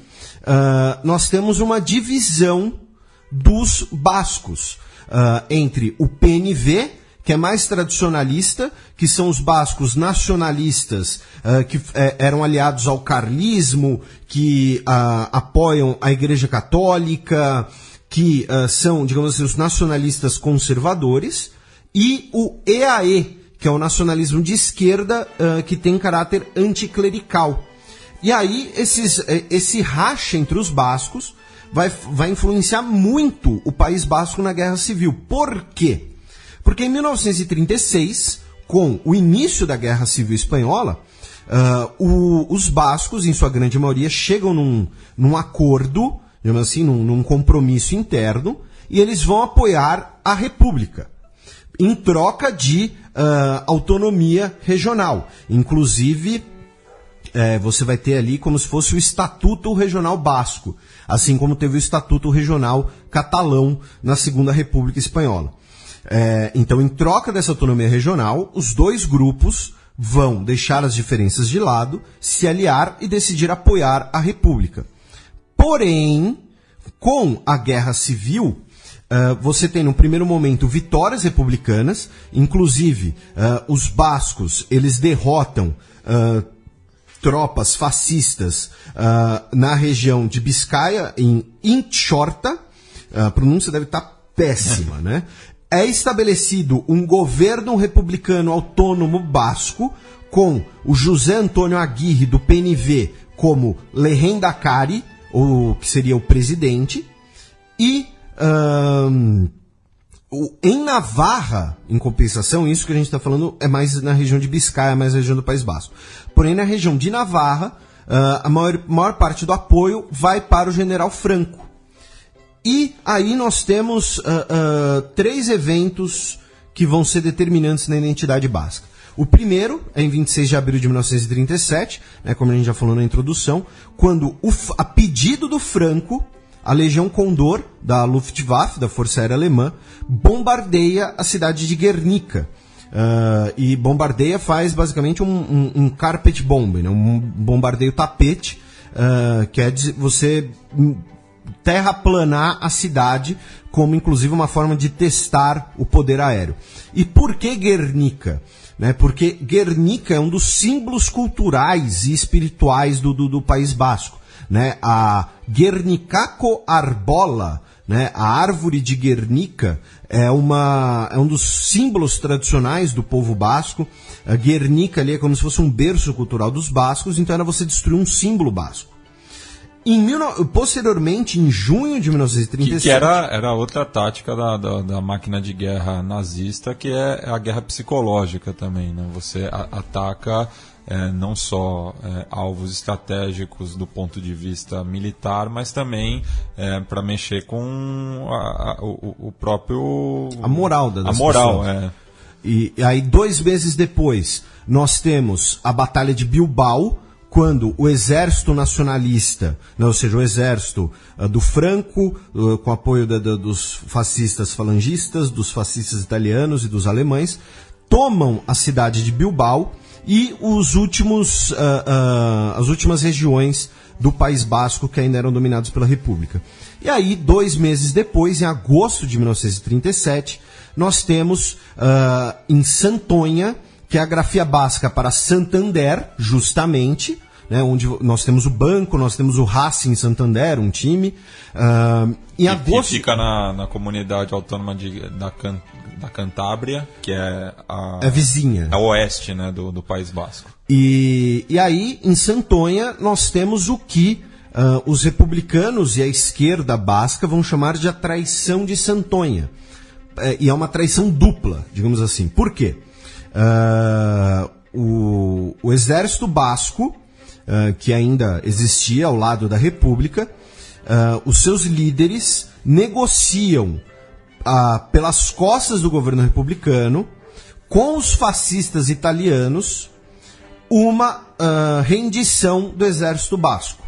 nós temos uma divisão dos bascos entre o PNV, que é mais tradicionalista, que são os bascos nacionalistas, que eram aliados ao carlismo, que apoiam a Igreja Católica, que são, digamos assim, os nacionalistas conservadores, e o EAE, que é o nacionalismo de esquerda, que tem caráter anticlerical. E aí, esse racha entre os bascos vai influenciar muito o País Basco na Guerra Civil. Por quê? Porque em 1936, com o início da Guerra Civil Espanhola, os bascos, em sua grande maioria, chegam num acordo, digamos assim, num compromisso interno, e eles vão apoiar a República, em troca de autonomia regional. Inclusive, você vai ter ali como se fosse o Estatuto Regional Basco, assim como teve o Estatuto Regional Catalão na Segunda República Espanhola. Então, em troca dessa autonomia regional, os dois grupos vão deixar as diferenças de lado, se aliar e decidir apoiar a República. Porém, com a Guerra Civil, você tem, no primeiro momento, vitórias republicanas. Inclusive, os bascos, eles derrotam tropas fascistas na região de Biscaia, em Inchorta. A pronúncia deve estar péssima, né? É estabelecido um governo republicano autônomo basco, com o José Antônio Aguirre, do PNV, como lehendakari, ou que seria o presidente, e Em Navarra, em compensação, isso que a gente está falando é mais na região de Biscaia, mais na região do País Basco. Porém, na região de Navarra, a maior parte do apoio vai para o general Franco. E aí nós temos 3 eventos que vão ser determinantes na identidade basca. O primeiro é em 26 de abril de 1937, né, como a gente já falou na introdução, quando, a pedido do Franco, a Legião Condor, da Luftwaffe, da Força Aérea Alemã, bombardeia a cidade de Guernica. E bombardeia faz basicamente um carpet bomb, né, um bombardeio tapete, que é você terraplanar a cidade, como inclusive uma forma de testar o poder aéreo. E por que Guernica? Né, porque Guernica é um dos símbolos culturais e espirituais do País Basco. Né, a Guernicaco arbola, né, a árvore de Guernica, é um dos símbolos tradicionais do povo basco. A Guernica ali é como se fosse um berço cultural dos bascos, então era você destruir um símbolo basco. Posteriormente, em junho de 1937... Que era outra tática da máquina de guerra nazista, que é a guerra psicológica também. Né? Você ataca não só alvos estratégicos do ponto de vista militar, mas também para mexer com o próprio... A moral das pessoas. E aí, 2 meses depois, nós temos a Batalha de Bilbao, quando o exército nacionalista, né, ou seja, o exército do Franco, com apoio dos fascistas falangistas, dos fascistas italianos e dos alemães, tomam a cidade de Bilbao e as últimas regiões do País Basco que ainda eram dominados pela República. E aí, 2 meses depois, em agosto de 1937, nós temos em Santonha, que é a grafia basca para Santander, justamente, né, onde nós temos o banco, nós temos o Racing Santander, um time. Em agosto... Que fica na comunidade autônoma da Cantábria, que é a vizinha. A oeste, né, do País Basco. E aí, em Santonha, nós temos o que os republicanos e a esquerda basca vão chamar de a traição de Santonha. E é uma traição dupla, digamos assim. Por quê? O exército basco, que ainda existia ao lado da República, os seus líderes negociam pelas costas do governo republicano com os fascistas italianos uma rendição do exército basco.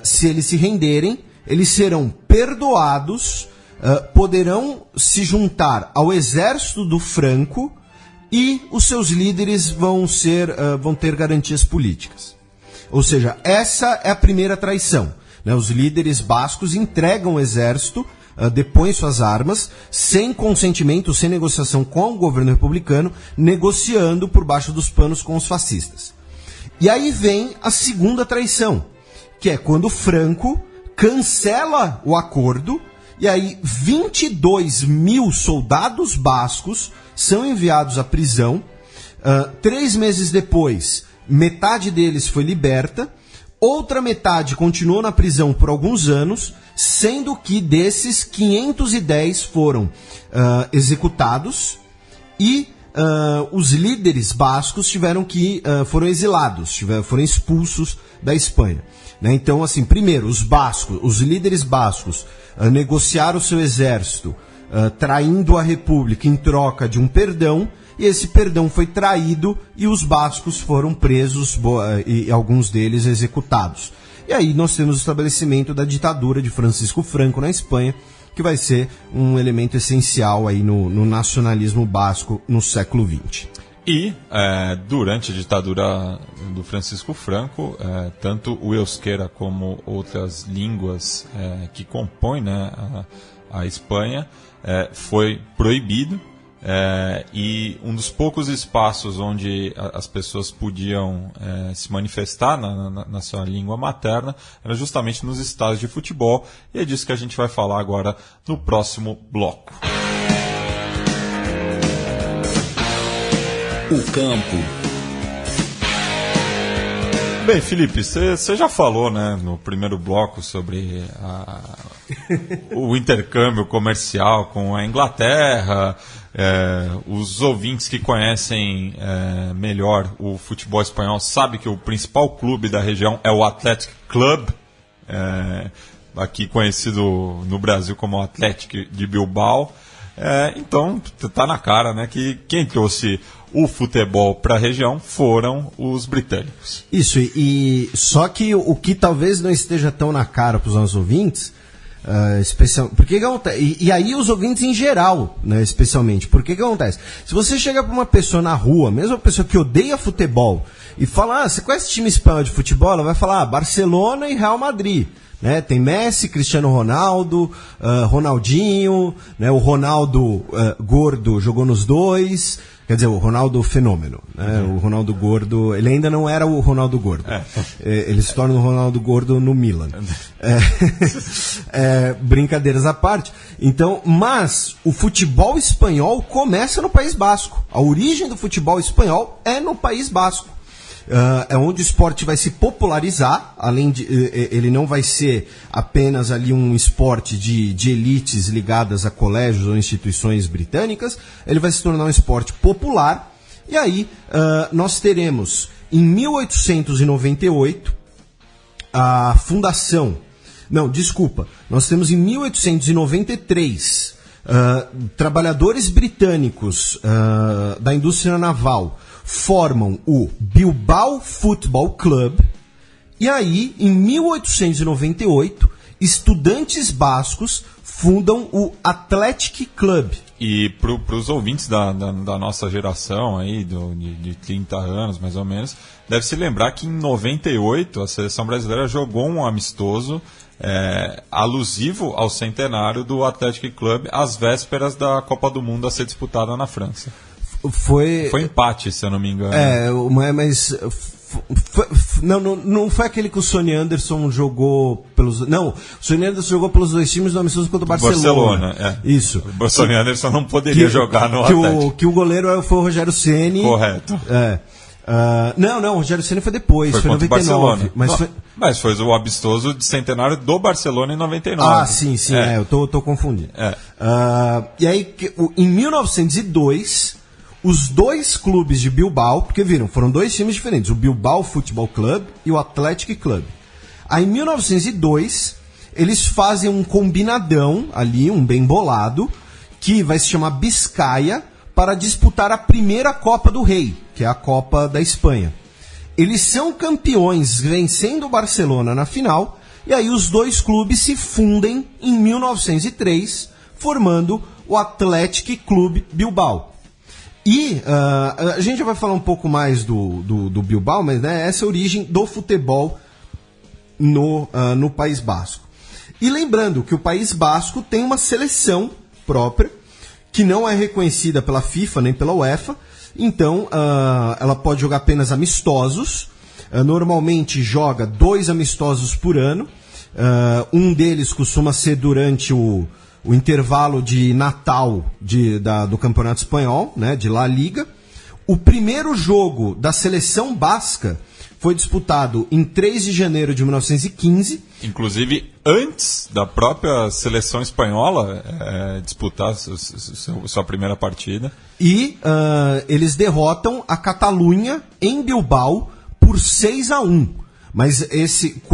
Se eles se renderem, eles serão perdoados, poderão se juntar ao exército do Franco e os seus líderes vão ter garantias políticas. Ou seja, essa é a primeira traição. Né? Os líderes bascos entregam o exército, depõem suas armas, sem consentimento, sem negociação com o governo republicano, negociando por baixo dos panos com os fascistas. E aí vem a segunda traição, que é quando Franco cancela o acordo, e aí 22 mil soldados bascos são enviados à prisão. 3 meses depois, metade deles foi liberta, outra metade continuou na prisão por alguns anos, sendo que desses 510 foram executados e os líderes bascos foram exilados, foram expulsos da Espanha. Né? Então, assim, primeiro, os líderes bascos negociaram o seu exército, traindo a República em troca de um perdão, e esse perdão foi traído e os bascos foram presos e alguns deles executados. E aí nós temos o estabelecimento da ditadura de Francisco Franco na Espanha, que vai ser um elemento essencial aí no nacionalismo basco no século XX. E, durante a ditadura do Francisco Franco, tanto o euskera como outras línguas que compõem, né, a Espanha, foi proibido. E um dos poucos espaços onde as pessoas podiam se manifestar na sua língua materna era justamente nos estádios de futebol, e é disso que a gente vai falar agora no próximo bloco. O campo. Bem, Felipe, você já falou, né, no primeiro bloco sobre o intercâmbio comercial com a Inglaterra. Os ouvintes que conhecem melhor o futebol espanhol sabem que o principal clube da região é o Athletic Club, aqui conhecido no Brasil como Atlético de Bilbao. Então tá na cara, né, que quem trouxe o futebol para a região foram os britânicos. Isso, e só que o que talvez não esteja tão na cara para os nossos ouvintes, porque e aí os ouvintes em geral, né, especialmente, porque que acontece? Se você chega para uma pessoa na rua, mesmo uma pessoa que odeia futebol, e fala, você conhece time espanhol de futebol? Ela vai falar, Barcelona e Real Madrid. Né, tem Messi, Cristiano Ronaldo, Ronaldinho, né, o Ronaldo gordo jogou nos dois, quer dizer, o Ronaldo fenômeno, né, o Ronaldo gordo, ele ainda não era o Ronaldo gordo, ele se torna o Ronaldo gordo no Milan. Brincadeiras à parte. Então, mas o futebol espanhol começa no País Basco. A origem do futebol espanhol é no País Basco. É onde o esporte vai se popularizar, além de ele não vai ser apenas ali um esporte de elites ligadas a colégios ou instituições britânicas, ele vai se tornar um esporte popular, e aí nós teremos em 1898 a fundação, nós temos em 1893 trabalhadores britânicos da indústria naval formam o Bilbao Football Club, e aí, em 1898, estudantes bascos fundam o Athletic Club. E para os ouvintes da nossa geração, aí, de 30 anos, mais ou menos, deve se lembrar que em 98 a seleção brasileira jogou um amistoso alusivo ao centenário do Athletic Club, às vésperas da Copa do Mundo a ser disputada na França. Foi empate, se eu não me engano. Mas não foi aquele que o Sonny Anderson jogou pelos... Não, o Sonny Anderson jogou pelos dois times no amistoso contra o Barcelona. Isso. O Sonny Anderson não poderia jogar no Atlético. Que o goleiro foi o Rogério Ceni. Correto. Não, o Rogério Ceni foi depois, foi 99. Mas foi o amistoso de centenário do Barcelona em 99. Sim, eu tô confundindo. E aí, em 1902... os dois clubes de Bilbao, porque foram dois times diferentes, o Bilbao Football Club e o Athletic Club. Aí em 1902, eles fazem um combinadão ali, um bem bolado, que vai se chamar Biscaia, para disputar a primeira Copa do Rei, que é a Copa da Espanha. Eles são campeões, vencendo o Barcelona na final, e aí os dois clubes se fundem em 1903, formando o Athletic Club Bilbao. E a gente já vai falar um pouco mais do Bilbao, mas né, essa é a origem do futebol no País Basco. E lembrando que o País Basco tem uma seleção própria, que não é reconhecida pela FIFA nem pela UEFA, então ela pode jogar apenas amistosos, normalmente joga 2 amistosos por ano, um deles costuma ser durante o intervalo de Natal do Campeonato Espanhol, né, de La Liga. O primeiro jogo da seleção basca foi disputado em 3 de janeiro de 1915. Inclusive, antes da própria seleção espanhola disputar sua primeira partida. E eles derrotam a Catalunha em Bilbao por 6-1. Mas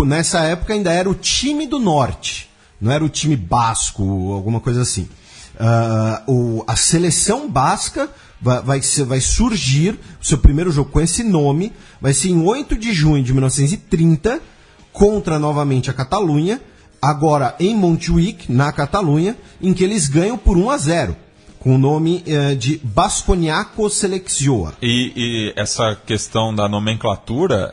nessa época ainda era o time do Norte. Não era o time basco, alguma coisa assim. A seleção basca vai surgir, o seu primeiro jogo com esse nome, vai ser em 8 de junho de 1930, contra novamente a Catalunha, agora em Montjuïc, na Catalunha, em que eles ganham por 1-0. Com o nome de Basconiaco Seleccionador. E essa questão da nomenclatura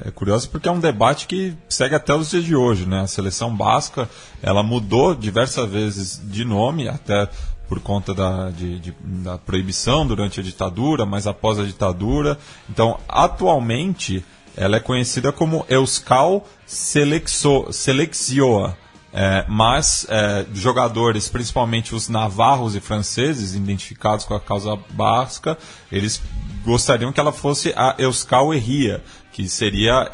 é curiosa porque é um debate que segue até os dias de hoje, né? A seleção basca, ela mudou diversas vezes de nome, até por conta da proibição durante a ditadura, mas após a ditadura. Então, atualmente, ela é conhecida como Euskal Selekzioa, mas jogadores, principalmente os navarros e franceses, identificados com a causa basca, eles gostariam que ela fosse a Euskal Herria, que seria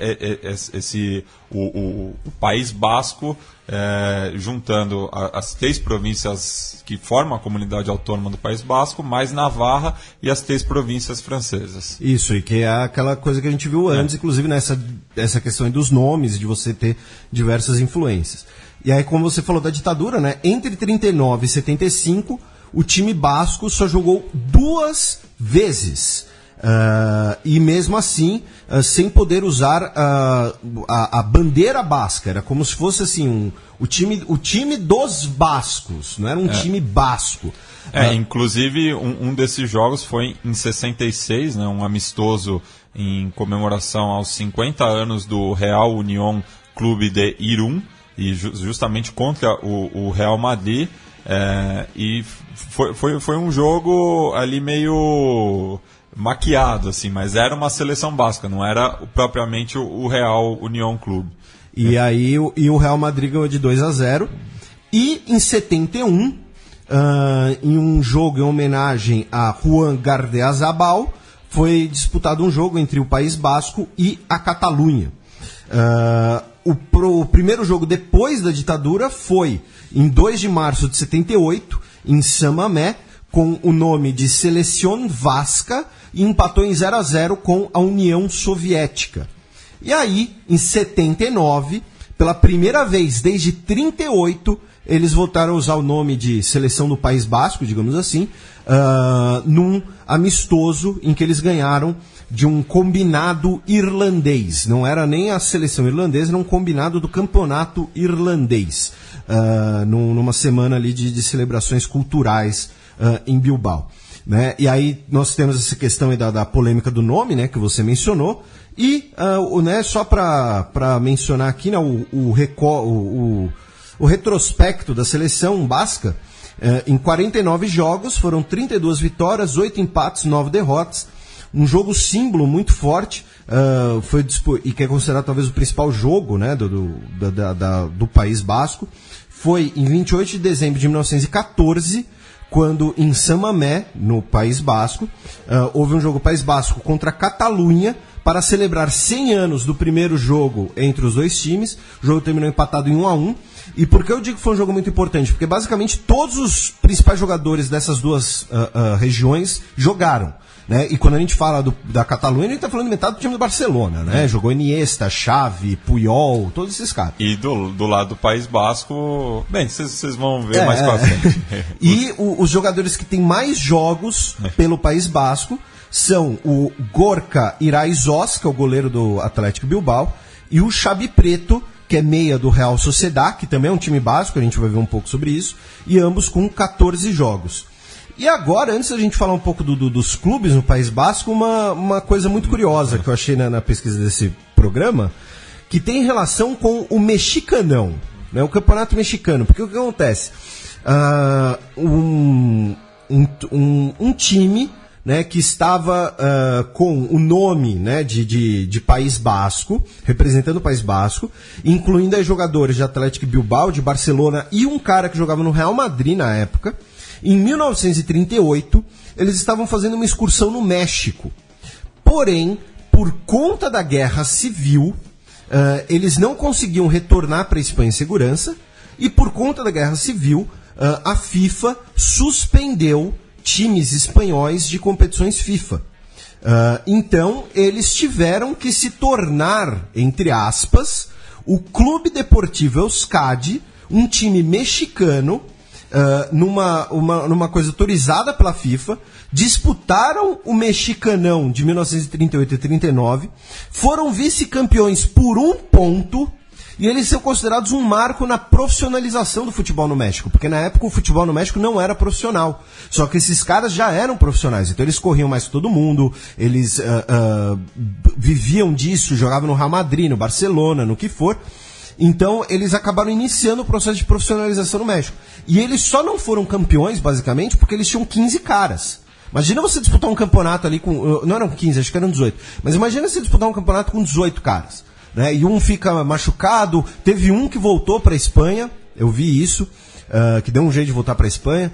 o País Basco, juntando as 3 províncias que formam a comunidade autônoma do País Basco, mais Navarra e as 3 províncias francesas. Isso, e que é aquela coisa que a gente viu antes, inclusive essa questão aí dos nomes, de você ter diversas influências. E aí, como você falou da ditadura, né, entre 39 e 75, o time basco só jogou 2 vezes. E mesmo assim, sem poder usar a bandeira basca. Era como se fosse assim, o time dos bascos, não era um time basco. Inclusive, um desses jogos foi em 66, né, um amistoso em comemoração aos 50 anos do Real Unión Clube de Irún, e justamente contra o Real Madrid. E foi um jogo ali meio maquiado, assim, mas era uma seleção basca, não era propriamente o Real Unión Clube. E aí o Real Madrid ganhou de 2-0. E em 71, em um jogo em homenagem a Juan Gardiazabal, foi disputado um jogo entre o País Basco e a Catalunha. O primeiro jogo depois da ditadura foi em 2 de março de 78, em Samamé, com o nome de Seleção Vasca, e empatou em 0-0 com a União Soviética. E aí, em 79, pela primeira vez desde 38, eles voltaram a usar o nome de Seleção do País Basco, digamos assim, num amistoso em que eles ganharam de um combinado irlandês. Não era nem a seleção irlandesa, era um combinado do campeonato irlandês, numa semana ali de celebrações culturais em Bilbao. Né? E aí nós temos essa questão aí da polêmica do nome, né, que você mencionou, e né, só para mencionar aqui, né, o retrospecto da seleção basca, em 49 jogos, foram 32 vitórias, 8 empates, 9 derrotas, um jogo símbolo muito forte, e que é considerado talvez o principal jogo, né, do País Basco, foi em 28 de dezembro de 1914, quando em Samamé, no País Basco, houve um jogo País Basco contra a Catalunha para celebrar 100 anos do primeiro jogo entre os dois times. O jogo terminou empatado em 1-1. E por que eu digo que foi um jogo muito importante? Porque basicamente todos os principais jogadores dessas duas regiões jogaram. Né? E quando a gente fala da Catalunha, a gente está falando de metade do time do Barcelona, né? Jogou Iniesta, Xavi, Puyol, todos esses caras. E do lado do País Basco, bem, vocês vão ver mais pra frente. E os jogadores que têm mais jogos pelo País Basco são o Gorka Iraizós, que é o goleiro do Atlético Bilbao, e o Xabi Preto, que é meia do Real Sociedad, que também é um time basco, a gente vai ver um pouco sobre isso, e ambos com 14 jogos. E agora, antes da gente falar um pouco dos clubes no País Basco, uma coisa muito curiosa que eu achei na pesquisa desse programa, que tem relação com o Mexicanão, né, o Campeonato Mexicano. Porque o que acontece? Um time, né, que estava com o nome, né, de País Basco, representando o País Basco, incluindo aí jogadores de Atlético Bilbao, de Barcelona e um cara que jogava no Real Madrid na época. Em 1938, eles estavam fazendo uma excursão no México. Porém, por conta da guerra civil, eles não conseguiam retornar para a Espanha em segurança, e por conta da guerra civil, a FIFA suspendeu times espanhóis de competições FIFA. Então, eles tiveram que se tornar, entre aspas, o Clube Deportivo Euskadi, um time mexicano, numa coisa autorizada pela FIFA, disputaram o Mexicanão de 1938 e 39, foram vice-campeões por 1 ponto, e eles são considerados um marco na profissionalização do futebol no México, porque na época o futebol no México não era profissional, só que esses caras já eram profissionais, então eles corriam mais que todo mundo, eles viviam disso, jogavam no Real Madrid, no Barcelona, no que for. Então, eles acabaram iniciando o processo de profissionalização no México. E eles só não foram campeões, basicamente, porque eles tinham 15 caras. Imagina você disputar um campeonato ali com... Não eram 15, acho que eram 18. Mas imagina você disputar um campeonato com 18 caras. Né? E um fica machucado. Teve um que voltou para a Espanha, eu vi isso, que deu um jeito de voltar para a Espanha.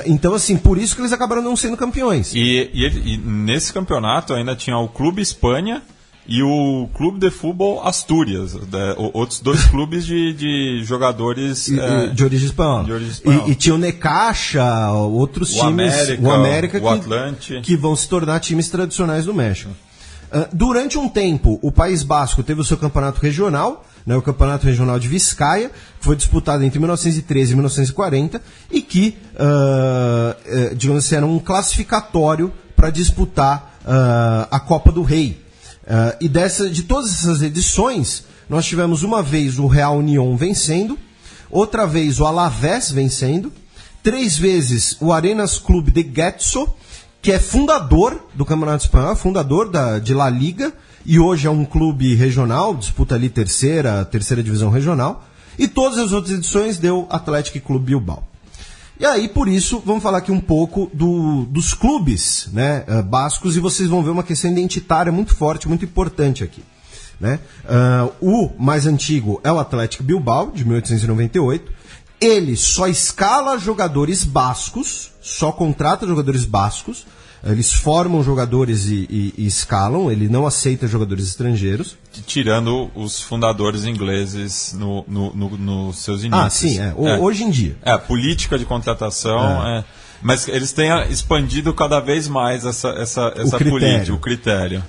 Então, assim, por isso que eles acabaram não sendo campeões. E nesse campeonato ainda tinha o Clube Espanha e o Clube de Futebol Astúrias, outros dois clubes de jogadores de origem espanhola. E tinha o Necaxa, outros times, o América, o Atlante, que vão se tornar times tradicionais do México. Durante um tempo, o País Basco teve o seu campeonato regional, né, o Campeonato Regional de Vizcaya, que foi disputado entre 1913 e 1940, e que, digamos assim, era um classificatório para disputar a Copa do Rei. E de todas essas edições, nós tivemos uma vez o Real Unión vencendo, outra vez o Alavés vencendo, 3 vezes o Arenas Clube de Getxo, que é fundador do Campeonato Espanhol, fundador de La Liga, e hoje é um clube regional, disputa ali terceira divisão regional, e todas as outras edições deu Athletic Clube Bilbao. E aí, por isso, vamos falar aqui um pouco dos clubes, né, bascos, e vocês vão ver uma questão identitária muito forte, muito importante aqui. Né? O mais antigo é o Athletic Bilbao, de 1898. Ele só escala jogadores bascos, só contrata jogadores bascos. Eles formam jogadores e escalam, ele não aceita jogadores estrangeiros. Tirando os fundadores ingleses nos seus inícios. Ah, sim, hoje em dia. A política de contratação, mas eles têm expandido cada vez mais essa política, o critério.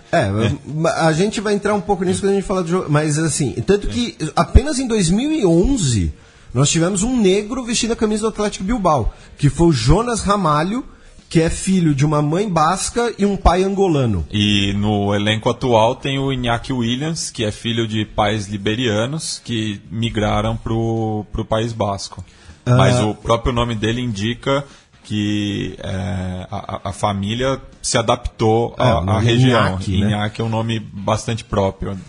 A gente vai entrar um pouco nisso quando a gente falar de jogo, mas assim, tanto que apenas em 2011 nós tivemos um negro vestindo a camisa do Athletic Bilbao, que foi o Jonas Ramalho, que é filho de uma mãe basca e um pai angolano. E no elenco atual tem o Iñaki Williams, que é filho de pais liberianos que migraram para o País Basco. Mas o próprio nome dele indica que a família se adaptou à região. Iñaki, né? Iñaki é um nome bastante próprio.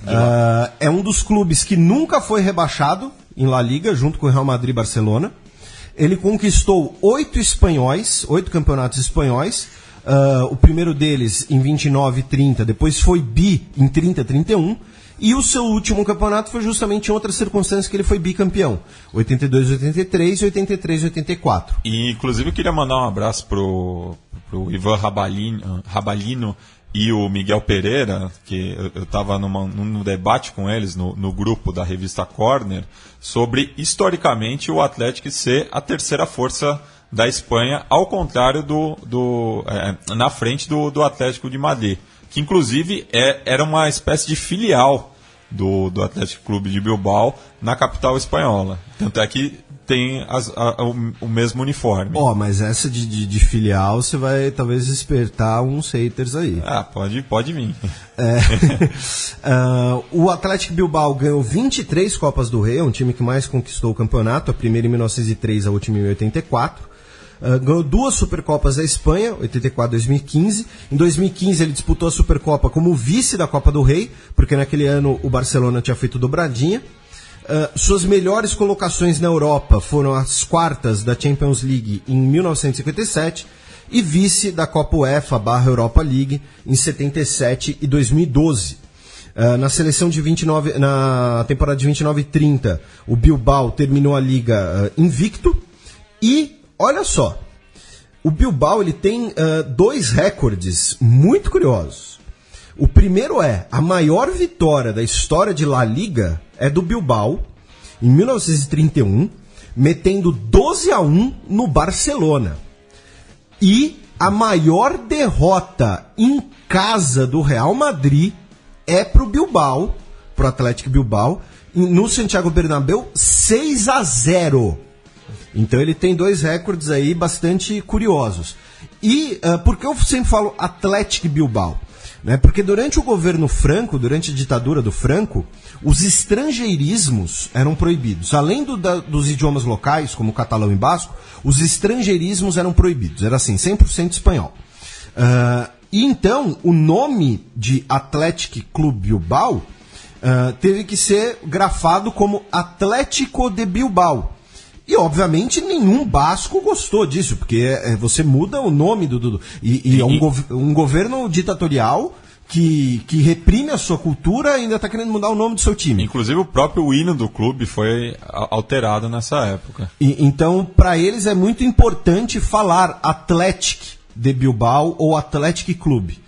É um dos clubes que nunca foi rebaixado em La Liga, junto com o Real Madrid e Barcelona. Ele conquistou 8 campeonatos espanhóis. O primeiro deles em 29 e 30, depois foi bi em 30 e 31. E o seu último campeonato foi justamente em outra circunstância que ele foi bicampeão. 82 e 83 e 83 e 84. E inclusive eu queria mandar um abraço pro Ivan Rabalino e o Miguel Pereira, que eu estava num debate com eles no grupo da revista Corner, sobre, historicamente, o Atlético ser a terceira força da Espanha, ao contrário na frente do Atlético de Madrid, que inclusive era uma espécie de filial do Atlético Clube de Bilbao na capital espanhola. Tanto é que tem o mesmo uniforme. Mas essa de filial você vai talvez despertar uns haters aí. Pode vir. O Athletic Bilbao ganhou 23 Copas do Rei, é um time que mais conquistou o campeonato, a primeira em 1903, a última em 84. Ganhou 2 Supercopas da Espanha, 84 e 2015. Em 2015 ele disputou a Supercopa como vice da Copa do Rei, porque naquele ano o Barcelona tinha feito dobradinha. Suas melhores colocações na Europa foram as quartas da Champions League em 1957 e vice da Copa UEFA / Europa League em 77 e 2012. Na temporada de 29 e 30, o Bilbao terminou a liga invicto. E, olha só, o Bilbao ele tem 2 recordes muito curiosos. O primeiro a maior vitória da história de La Liga é do Bilbao, em 1931, metendo 12-1 no Barcelona. E a maior derrota em casa do Real Madrid é pro Bilbao, pro Athletic Bilbao, no Santiago Bernabéu, 6-0. Então ele tem 2 recordes aí bastante curiosos. E por que eu sempre falo Athletic Bilbao? Né? Porque durante o governo Franco, durante a ditadura do Franco, os estrangeirismos eram proibidos. Além dos idiomas locais, como o catalão e basco, os estrangeirismos eram proibidos. Era assim, 100% espanhol. E então, o nome de Athletic Clube Bilbao teve que ser grafado como Atlético de Bilbao. E, obviamente, nenhum basco gostou disso, porque você muda o nome e é um governo ditatorial que reprime a sua cultura e ainda está querendo mudar o nome do seu time. Inclusive o próprio hino do clube foi alterado nessa época. Então, para eles é muito importante falar Athletic de Bilbao ou Athletic Clube.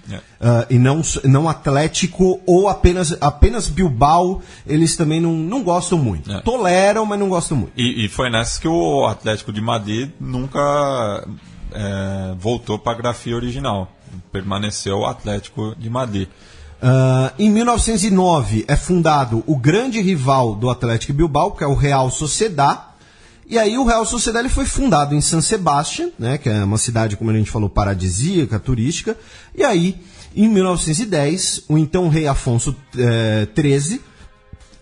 E não Atlético ou apenas Bilbao, eles também não gostam muito. Toleram, mas não gostam muito. E foi nessa que o Atlético de Madrid nunca voltou para a grafia original. Permaneceu o Atlético de Madrid. Em 1909 é fundado o grande rival do Atlético Bilbao, que é o Real Sociedad. E aí o Real Sociedad ele foi fundado em San Sebastián, né, que é uma cidade, como a gente falou, paradisíaca, turística. E aí, em 1910, o então rei Afonso XIII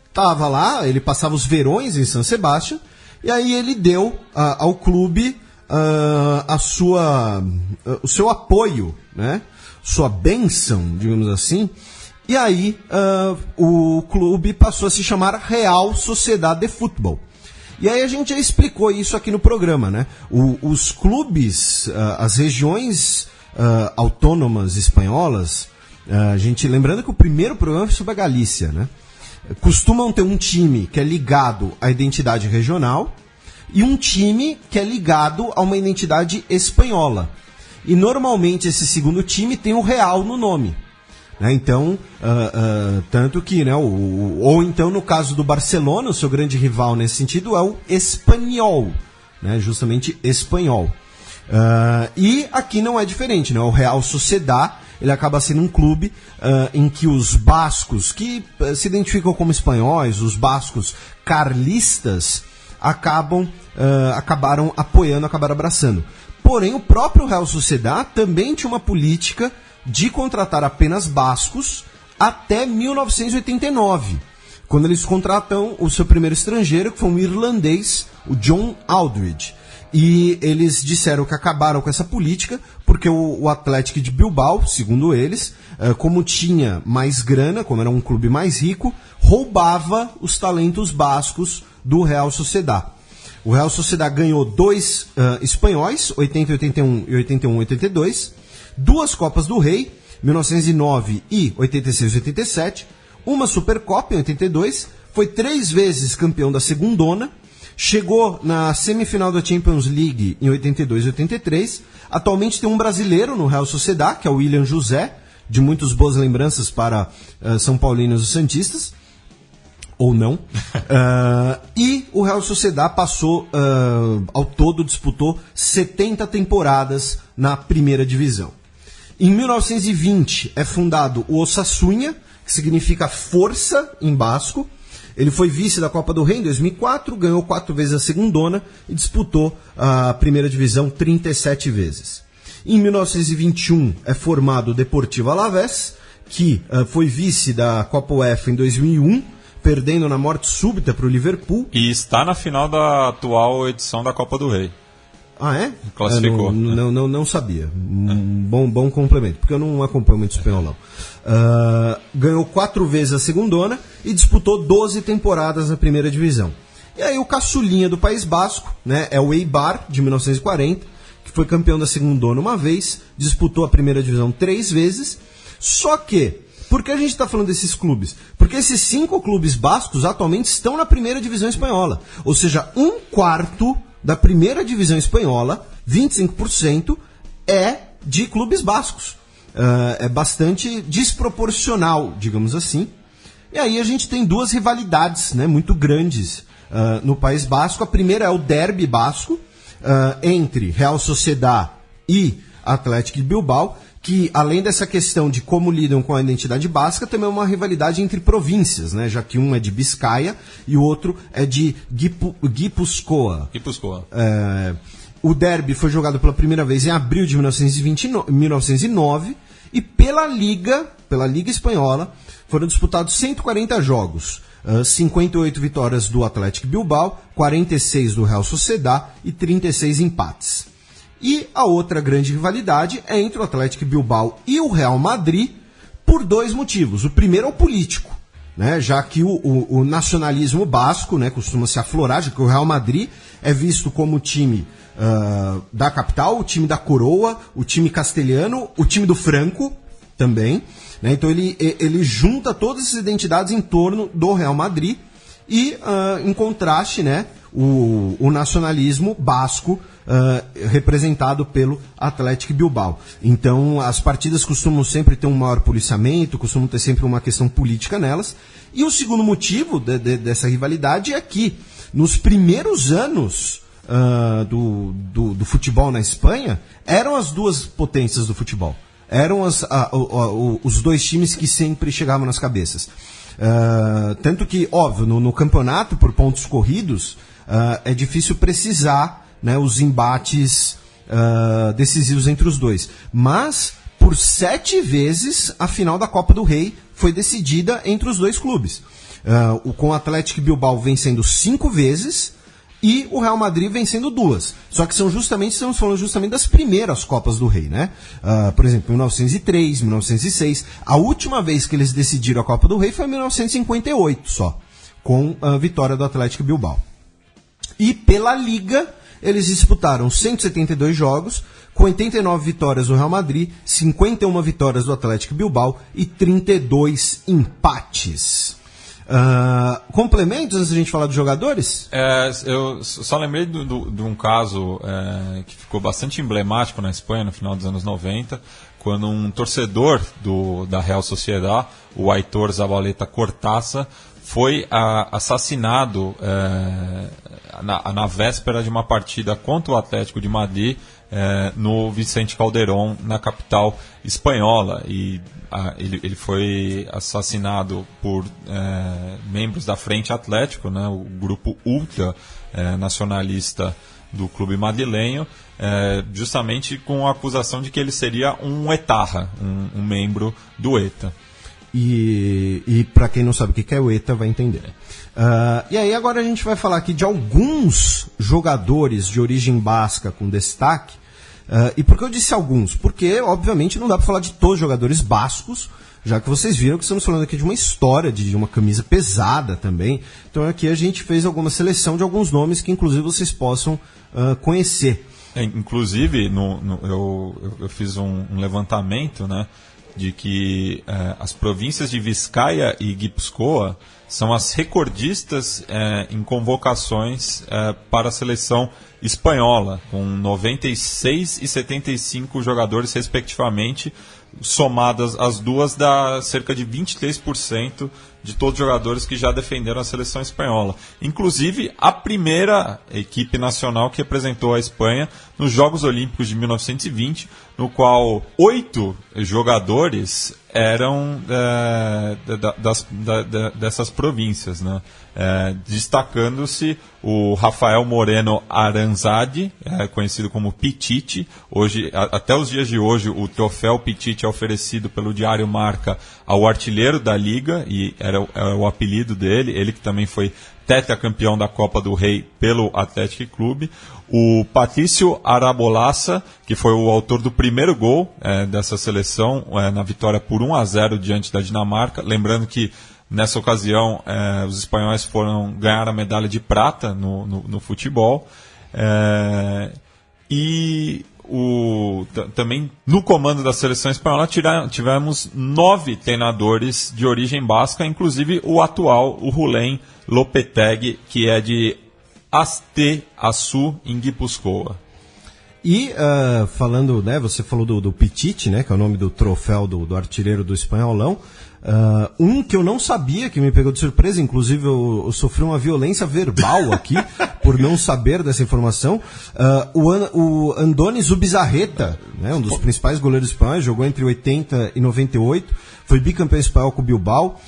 estava lá, ele passava os verões em San Sebastián, e aí ele deu ao clube o seu apoio, né? Sua bênção, digamos assim. E aí o clube passou a se chamar Real Sociedad de Futebol. E aí a gente já explicou isso aqui no programa, né? Os clubes, as regiões autônomas espanholas, lembrando que o primeiro programa foi sobre a Galícia, né? Costumam ter um time que é ligado à identidade regional e um time que é ligado a uma identidade espanhola. E normalmente esse segundo time tem o Real no nome. Né? Então, tanto que, né, ou então no caso do Barcelona, o seu grande rival nesse sentido é o Espanhol, né? Justamente espanhol. E aqui não é diferente, né? O Real Sociedad, ele acaba sendo um clube em que os bascos, que se identificam como espanhóis, os bascos carlistas, acabaram apoiando, acabaram abraçando. Porém, o próprio Real Sociedad também tinha uma política de contratar apenas bascos até 1989, quando eles contratam o seu primeiro estrangeiro, que foi um irlandês, o John Aldridge. E eles disseram que acabaram com essa política porque o Atlético de Bilbao, segundo eles, como tinha mais grana, como era um clube mais rico, roubava os talentos bascos do Real Sociedad. O Real Sociedad ganhou 2 espanhóis, 80-81 e 81-82, 2 Copas do Rei, 1909 e 86-87, uma Supercopa em 82, foi 3 vezes campeão da Segundona, chegou na semifinal da Champions League em 82 e 83, atualmente tem um brasileiro no Real Sociedad, que é o William José, de muitas boas lembranças para São Paulinos e Santistas, ou não. E o Real Sociedad passou, ao todo, disputou 70 temporadas na primeira divisão. Em 1920 é fundado o Osasuna, que significa força em basco. Ele foi vice da Copa do Rei em 2004, ganhou 4 vezes a Segundona e disputou a primeira divisão 37 vezes. Em 1921 é formado o Deportivo Alavés, que foi vice da Copa UEFA em 2001, perdendo na morte súbita para o Liverpool. E está na final da atual edição da Copa do Rei. Ah, é? Classificou. Não sabia. Bom complemento, porque eu não acompanho muito espanholão. Ganhou 4 vezes a Segundona e disputou 12 temporadas na primeira divisão. E aí o caçulinha do País Basco, né, é o Eibar, de 1940, que foi campeão da Segundona uma vez, disputou a primeira divisão 3 vezes. Só que, por que a gente está falando desses clubes? Porque esses 5 clubes bascos atualmente estão na primeira divisão espanhola. Ou seja, 1/4 da primeira divisão espanhola, 25%, é de clubes bascos. É bastante desproporcional, digamos assim. E aí a gente tem 2 rivalidades, né, muito grandes no País Basco. A primeira é o derby basco, entre Real Sociedad e Atlético de Bilbao, que além dessa questão de como lidam com a identidade basca, também é uma rivalidade entre províncias, né? Já que um é de Biscaia e o outro é de Guipúzcoa. O derby foi jogado pela primeira vez em abril de 1909 e pela Liga Espanhola foram disputados 140 jogos, 58 vitórias do Atlético Bilbao, 46 do Real Sociedad e 36 empates. E a outra grande rivalidade é entre o Atlético Bilbao e o Real Madrid por 2 motivos. O primeiro é o político, né? Já que o nacionalismo basco, né, costuma se aflorar, já que o Real Madrid é visto como o time da capital, o time da coroa, o time castelhano, o time do Franco, também, né? Então ele junta todas essas identidades em torno do Real Madrid e, em contraste, né, o nacionalismo basco representado pelo Athletic Bilbao. Então as partidas costumam sempre ter um maior policiamento, costumam ter sempre uma questão política nelas. E o segundo motivo dessa rivalidade é que nos primeiros anos do futebol na Espanha, eram as duas potências do futebol. Eram os dois times que sempre chegavam nas cabeças. Tanto que, óbvio, no campeonato, por pontos corridos, é difícil precisar, né, os embates decisivos entre os dois. Mas, por 7 vezes, a final da Copa do Rei foi decidida entre os dois clubes. Com o Athletic Bilbao vencendo 5 vezes e o Real Madrid vencendo 2. Só que estamos falando justamente das primeiras Copas do Rei, né? Por exemplo, 1903, 1906. A última vez que eles decidiram a Copa do Rei foi em 1958 só, com a vitória do Athletic Bilbao. E pela Liga, eles disputaram 172 jogos, com 89 vitórias do Real Madrid, 51 vitórias do Athletic Bilbao e 32 empates. Complementos antes da gente falar dos jogadores? Eu só lembrei de um caso que ficou bastante emblemático na Espanha no final dos anos 90, quando um torcedor da Real Sociedad, o Aitor Zabaleta Cortázar, foi assassinado na véspera de uma partida contra o Atlético de Madrid no Vicente Calderón, na capital espanhola. E ele foi assassinado por membros da Frente Atlético, né, o grupo ultra nacionalista do clube madrilenho, justamente com a acusação de que ele seria um etarra, um membro do ETA. E para quem não sabe o que é o ETA vai entender. E aí agora a gente vai falar aqui de alguns jogadores de origem basca com destaque. E por que eu disse alguns? Porque, obviamente, não dá para falar de todos os jogadores bascos, já que vocês viram que estamos falando aqui de uma história, de uma camisa pesada também. Então aqui a gente fez alguma seleção de alguns nomes que, inclusive, vocês possam conhecer. Inclusive, eu fiz um levantamento, né, de que as províncias de Vizcaya e Guipúzcoa são as recordistas em convocações para a seleção espanhola, com 96 e 75 jogadores, respectivamente, somadas as duas, dá cerca de 23% de todos os jogadores que já defenderam a seleção espanhola. Inclusive, a primeira equipe nacional que representou a Espanha nos Jogos Olímpicos de 1920, no qual 8 jogadores eram dessas províncias, né? Destacando-se o Rafael Moreno Aranzadi, conhecido como Pichichi. Hoje, até os dias de hoje, o troféu Pichichi é oferecido pelo Diário Marca ao artilheiro da Liga, e era o apelido dele, ele que também foi tetracampeão da Copa do Rei pelo Atlético Clube. O Patrício Arabolassa, que foi o autor do primeiro gol dessa seleção, na vitória por 1-0 diante da Dinamarca. Lembrando que nessa ocasião os espanhóis foram ganhar a medalha de prata no futebol. Também no comando da seleção espanhola tivemos 9 treinadores de origem basca, inclusive o atual, o Rulén Lopetegui, que é de Azte-Azú, em Guipúzcoa. E falando, né, você falou do Pichichi, né, que é o nome do troféu do artilheiro do espanholão. Um que eu não sabia, que me pegou de surpresa, inclusive eu sofri uma violência verbal aqui por não saber dessa informação. O Andoni Zubizarreta, né, um dos principais goleiros espanhóis, jogou entre 80 e 98, foi bicampeão espanhol com o Bilbao,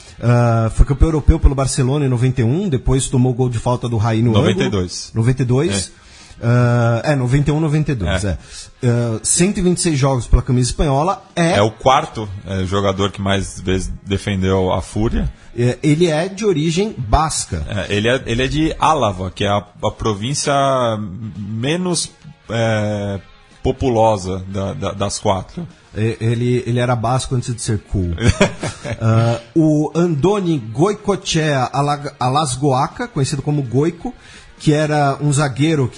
foi campeão europeu pelo Barcelona em 91, depois tomou gol de falta do Raí no 92. 92. 91, 92. 126 jogos pela camisa espanhola. É o quarto jogador que mais vezes defendeu a Fúria. Ele é de origem basca. Ele é de Álava, que é a província menos populosa das 4. Ele era basco antes de ser cool. O Andoni Goicoechea Alasgoaca, conhecido como Goico, que era um zagueiro,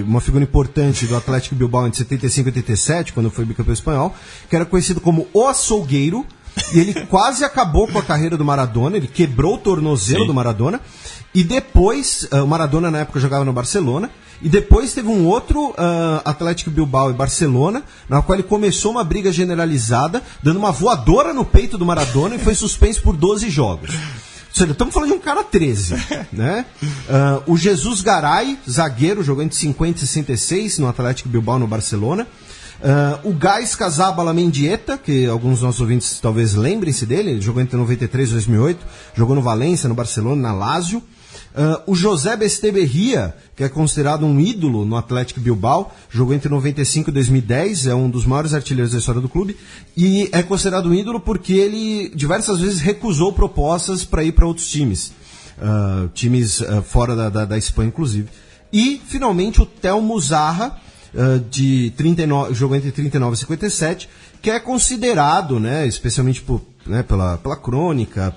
uma figura importante do Atlético Bilbao entre 75 e 87, quando foi bicampeão espanhol, que era conhecido como o Açougueiro, e ele quase acabou com a carreira do Maradona, ele quebrou o tornozelo do Maradona, e depois, o Maradona na época jogava no Barcelona, e depois teve um outro Atlético Bilbao e Barcelona, na qual ele começou uma briga generalizada, dando uma voadora no peito do Maradona e foi suspenso por 12 jogos. Ou seja, estamos falando de um cara 13, né? O Jesus Garay, zagueiro, jogou entre 50 e 66 no Atlético Bilbao no Barcelona. O Gais Casabala Mendieta, que alguns dos nossos ouvintes talvez lembrem-se dele, ele jogou entre 93 e 2008, jogou no Valência, no Barcelona, na Lazio. O José Besteberria, que é considerado um ídolo no Atlético Bilbao, jogou entre 95 e 2010, é um dos maiores artilheiros da história do clube, e é considerado um ídolo porque ele diversas vezes recusou propostas para ir para outros times, fora da Espanha, inclusive. E, finalmente, o Telmo Zarra, jogou entre 39 e 57, que é considerado, né, especialmente pela crônica,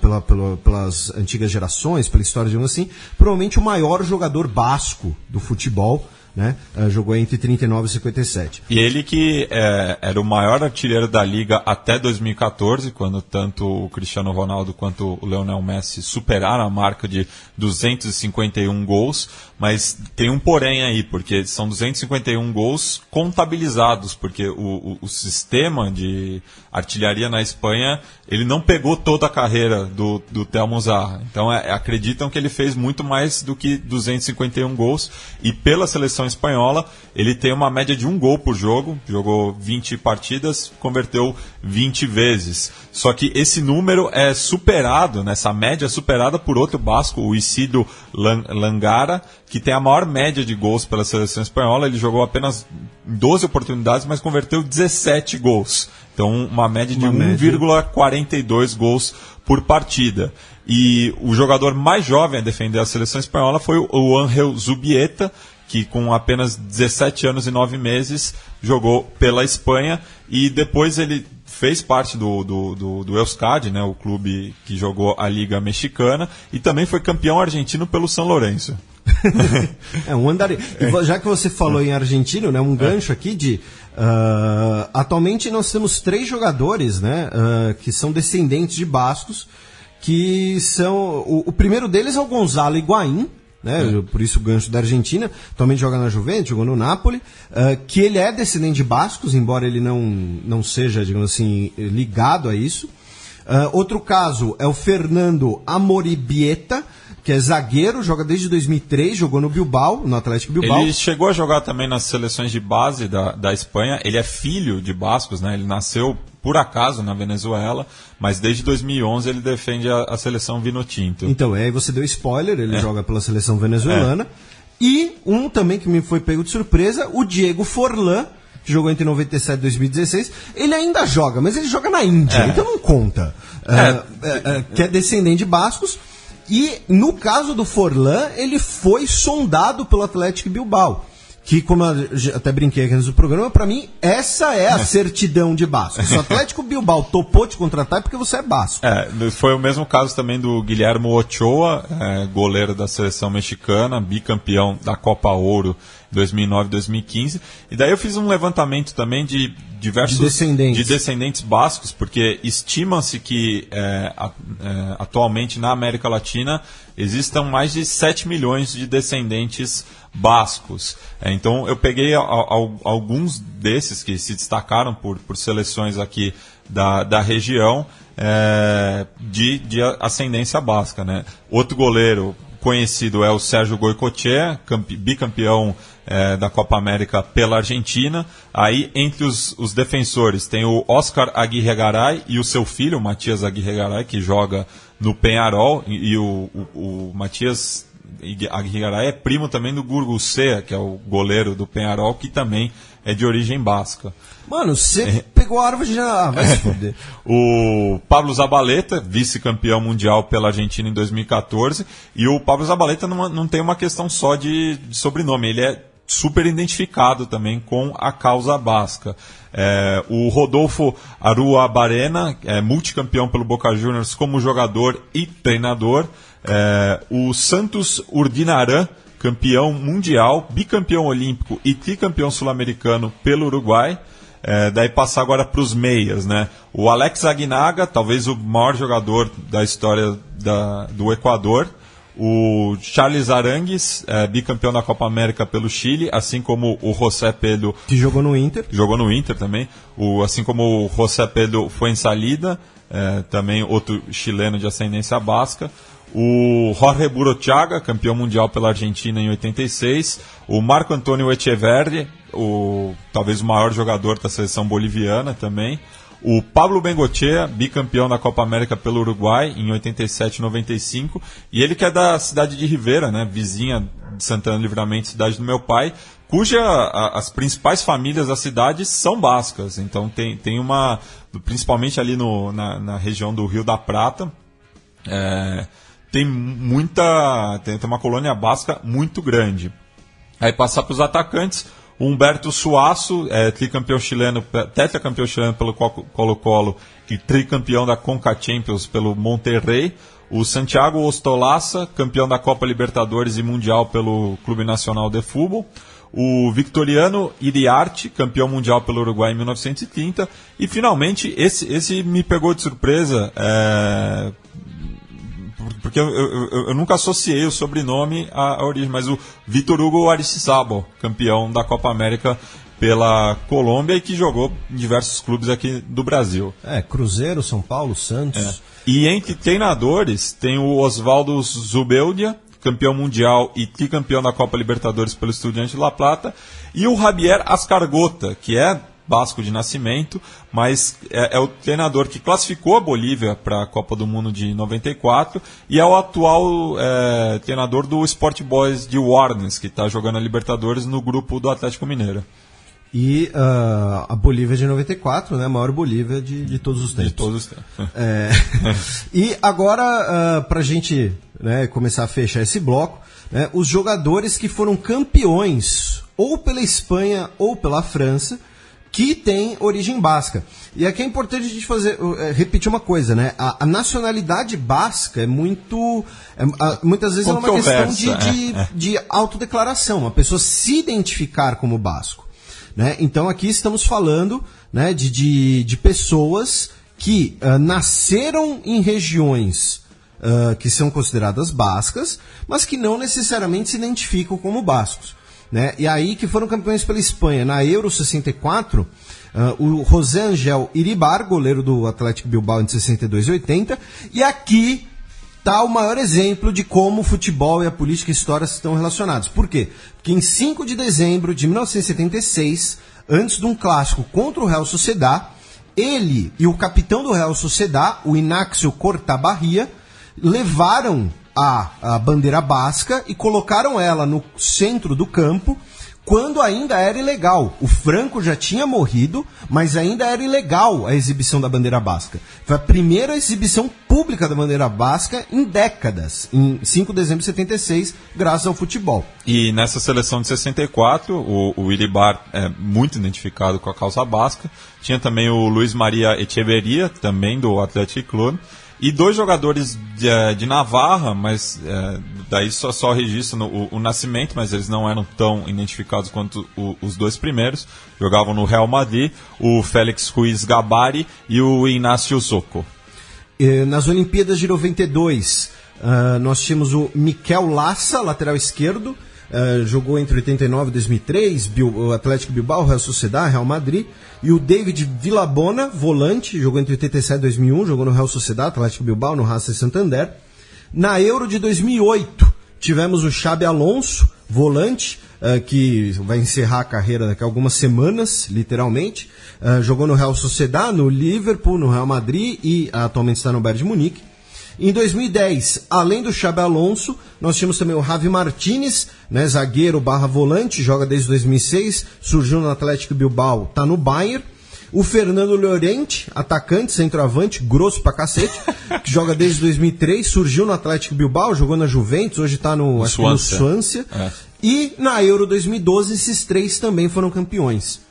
pelas antigas gerações, pela história, digamos assim, provavelmente o maior jogador basco do futebol, né? Jogou entre 39 e 57. E ele que era o maior artilheiro da Liga até 2014, quando tanto o Cristiano Ronaldo quanto o Lionel Messi superaram a marca de 251 gols, mas tem um porém aí, porque são 251 gols contabilizados, porque o sistema de artilharia na Espanha, ele não pegou toda a carreira do Telmo Zarra. Então acreditam que ele fez muito mais do que 251 gols, e pela seleção espanhola, ele tem uma média de 1 gol por jogo, jogou 20 partidas, converteu 20 vezes. Só que esse número é superado, essa média é superada por outro basco, o Isidro Langara, que tem a maior média de gols pela seleção espanhola. Ele jogou apenas 12 oportunidades, mas converteu 17 gols. Então, uma média de 1,42 gols por partida. E o jogador mais jovem a defender a seleção espanhola foi o Ángel Zubieta, que com apenas 17 anos e 9 meses jogou pela Espanha, e depois ele fez parte do Euskadi, né, o clube que jogou a Liga Mexicana, e também foi campeão argentino pelo São Lourenço. Um andarilho. Já que você falou em argentino, né, um gancho aqui atualmente nós temos 3 jogadores, né, que são descendentes de bascos, que são... O primeiro deles é o Gonzalo Higuaín, né, por isso o gancho da Argentina, atualmente joga na Juventus, jogou no Napoli, que ele é descendente de bascos, embora ele não seja, digamos assim, ligado a isso. Outro caso é o Fernando Amoribieta, que é zagueiro, joga desde 2003, jogou no Bilbao, no Atlético Bilbao. Ele chegou a jogar também nas seleções de base da Espanha. Ele é filho de bascos, né? Ele nasceu por acaso na Venezuela, mas desde 2011 ele defende a seleção Vinotinto. Então, aí você deu spoiler, ele joga pela seleção venezuelana. E um também que me foi pego de surpresa, o Diego Forlán, que jogou entre 97 e 2016. Ele ainda joga, mas ele joga na Índia, então não conta. Que é descendente de bascos. E no caso do Forlán, ele foi sondado pelo Atlético Bilbao, que, como eu até brinquei aqui antes do programa, para mim essa é a certidão de basco. Se o Atlético Bilbao topou te contratar é porque você é basco. Foi o mesmo caso também do Guilhermo Ochoa, goleiro da seleção mexicana, bicampeão da Copa Ouro 2009 e 2015. E daí eu fiz um levantamento também de diversos descendentes bascos, porque estima-se que atualmente na América Latina existam mais de 7 milhões de descendentes bascos. Então eu peguei alguns desses que se destacaram por seleções aqui da região de ascendência basca, né? Outro goleiro conhecido é o Sérgio Goycochea, bicampeão da Copa América pela Argentina. Aí, entre os defensores, tem o Oscar Aguirre Garay e o seu filho, o Matias Aguirre Garay, que joga no Peñarol, e o Matias Aguirre Garay é primo também do Gurgusea, que é o goleiro do Peñarol, que também é de origem basca. Mano, você pegou a árvore já, vai se foder. O Pablo Zabaleta, vice-campeão mundial pela Argentina em 2014, e o Pablo Zabaleta não tem uma questão só de sobrenome, ele é super identificado também com a causa basca. O Rodolfo Arruabarrena é multicampeão pelo Boca Juniors como jogador e treinador. O Santos Urdinarã, campeão mundial, bicampeão olímpico e tricampeão sul-americano pelo Uruguai. Daí passar agora para os meias, né? O Alex Aguinaga, talvez o maior jogador da história do Equador. O Charles Arangues, bicampeão da Copa América pelo Chile, assim como o José Pedro... Que jogou no Inter. Jogou no Inter também. Assim como o José Pedro Fuensalida, também outro chileno de ascendência basca. O Jorge Burochaga, campeão mundial pela Argentina em 86. O Marco Antônio Echeverri, talvez o maior jogador da seleção boliviana também. O Pablo Bengochea, bicampeão da Copa América pelo Uruguai em 87 e 95. E ele que é da cidade de Rivera, né, vizinha de Santana do Livramento, cidade do meu pai, cuja as principais famílias da cidade são bascas. Então tem uma, principalmente ali na região do Rio da Prata, tem uma colônia basca muito grande. Aí passar para os atacantes, o Humberto Suaço, tricampeão chileno, tetracampeão chileno pelo Colo-Colo e tricampeão da Conca Champions pelo Monterrey. O Santiago Ostolaza, campeão da Copa Libertadores e Mundial pelo Clube Nacional de Futebol. O Victoriano Iriarte, campeão mundial pelo Uruguai em 1930. E finalmente, esse me pegou de surpresa, porque eu nunca associei o sobrenome à origem, mas o Vitor Hugo Aristizábal, campeão da Copa América pela Colômbia e que jogou em diversos clubes aqui do Brasil. Cruzeiro, São Paulo, Santos. E entre treinadores tem o Osvaldo Zubeldia, campeão mundial e tricampeão da Copa Libertadores pelo Estudiantes de La Plata, e o Javier Ascargota, que é basco de nascimento, mas é o treinador que classificou a Bolívia para a Copa do Mundo de 94 e é o atual treinador do Sport Boys de Warnes, que está jogando a Libertadores no grupo do Atlético Mineiro. E a Bolívia de 94, né, a maior Bolívia de todos os tempos. De todos os tempos. E agora, para a gente, né, começar a fechar esse bloco, né, os jogadores que foram campeões ou pela Espanha ou pela França, que tem origem basca. E aqui é importante a gente repetir uma coisa, né? A nacionalidade basca é muito... muitas vezes é uma questão de autodeclaração, a pessoa se identificar como basco. Né? Então aqui estamos falando, né, de pessoas que nasceram em regiões que são consideradas bascas, mas que não necessariamente se identificam como bascos. Né? E aí que foram campeões pela Espanha. Na Euro 64, o José Angel Iribar, goleiro do Atlético Bilbao entre 62 e 80. E aqui está o maior exemplo de como o futebol e a política e a história estão relacionados. Por quê? Porque em 5 de dezembro de 1976, antes de um clássico contra o Real Sociedad, ele e o capitão do Real Sociedad, o Inácio Cortabarria, levaram a bandeira basca e colocaram ela no centro do campo quando ainda era ilegal. O Franco já tinha morrido, mas ainda era ilegal a exibição da bandeira basca. Foi a primeira exibição pública da bandeira basca em décadas, em 5 de dezembro de 76, graças ao futebol. E nessa seleção de 64, o Iribar é muito identificado com a causa basca. Tinha também o Luiz Maria Echeverria, também do Athletic Club. E 2 jogadores de Navarra, mas daí só registram o nascimento, mas eles não eram tão identificados quanto os 2 primeiros. Jogavam no Real Madrid, o Félix Ruiz Gabari e o Inácio Zoco. Nas Olimpíadas de 92, nós tínhamos o Miquel Lassa, lateral esquerdo, jogou entre 89 e 2003, o Atlético Bilbao, Real Sociedad, Real Madrid, e o David Villabona, volante, jogou entre 87 e 2001, jogou no Real Sociedad, Atlético Bilbao, no Racing Santander. Na Euro de 2008, tivemos o Xabi Alonso, volante, que vai encerrar a carreira daqui a algumas semanas, literalmente, jogou no Real Sociedad, no Liverpool, no Real Madrid e atualmente está no Bayern de Munique. Em 2010, além do Xabi Alonso, nós tínhamos também o Javi Martínez, né, zagueiro / volante, joga desde 2006, surgiu no Atlético Bilbao, está no Bayern. O Fernando Llorente, atacante, centroavante, grosso pra cacete, que joga desde 2003, surgiu no Atlético Bilbao, jogou na Juventus, hoje está no Swansea. E na Euro 2012, esses 3 também foram campeões.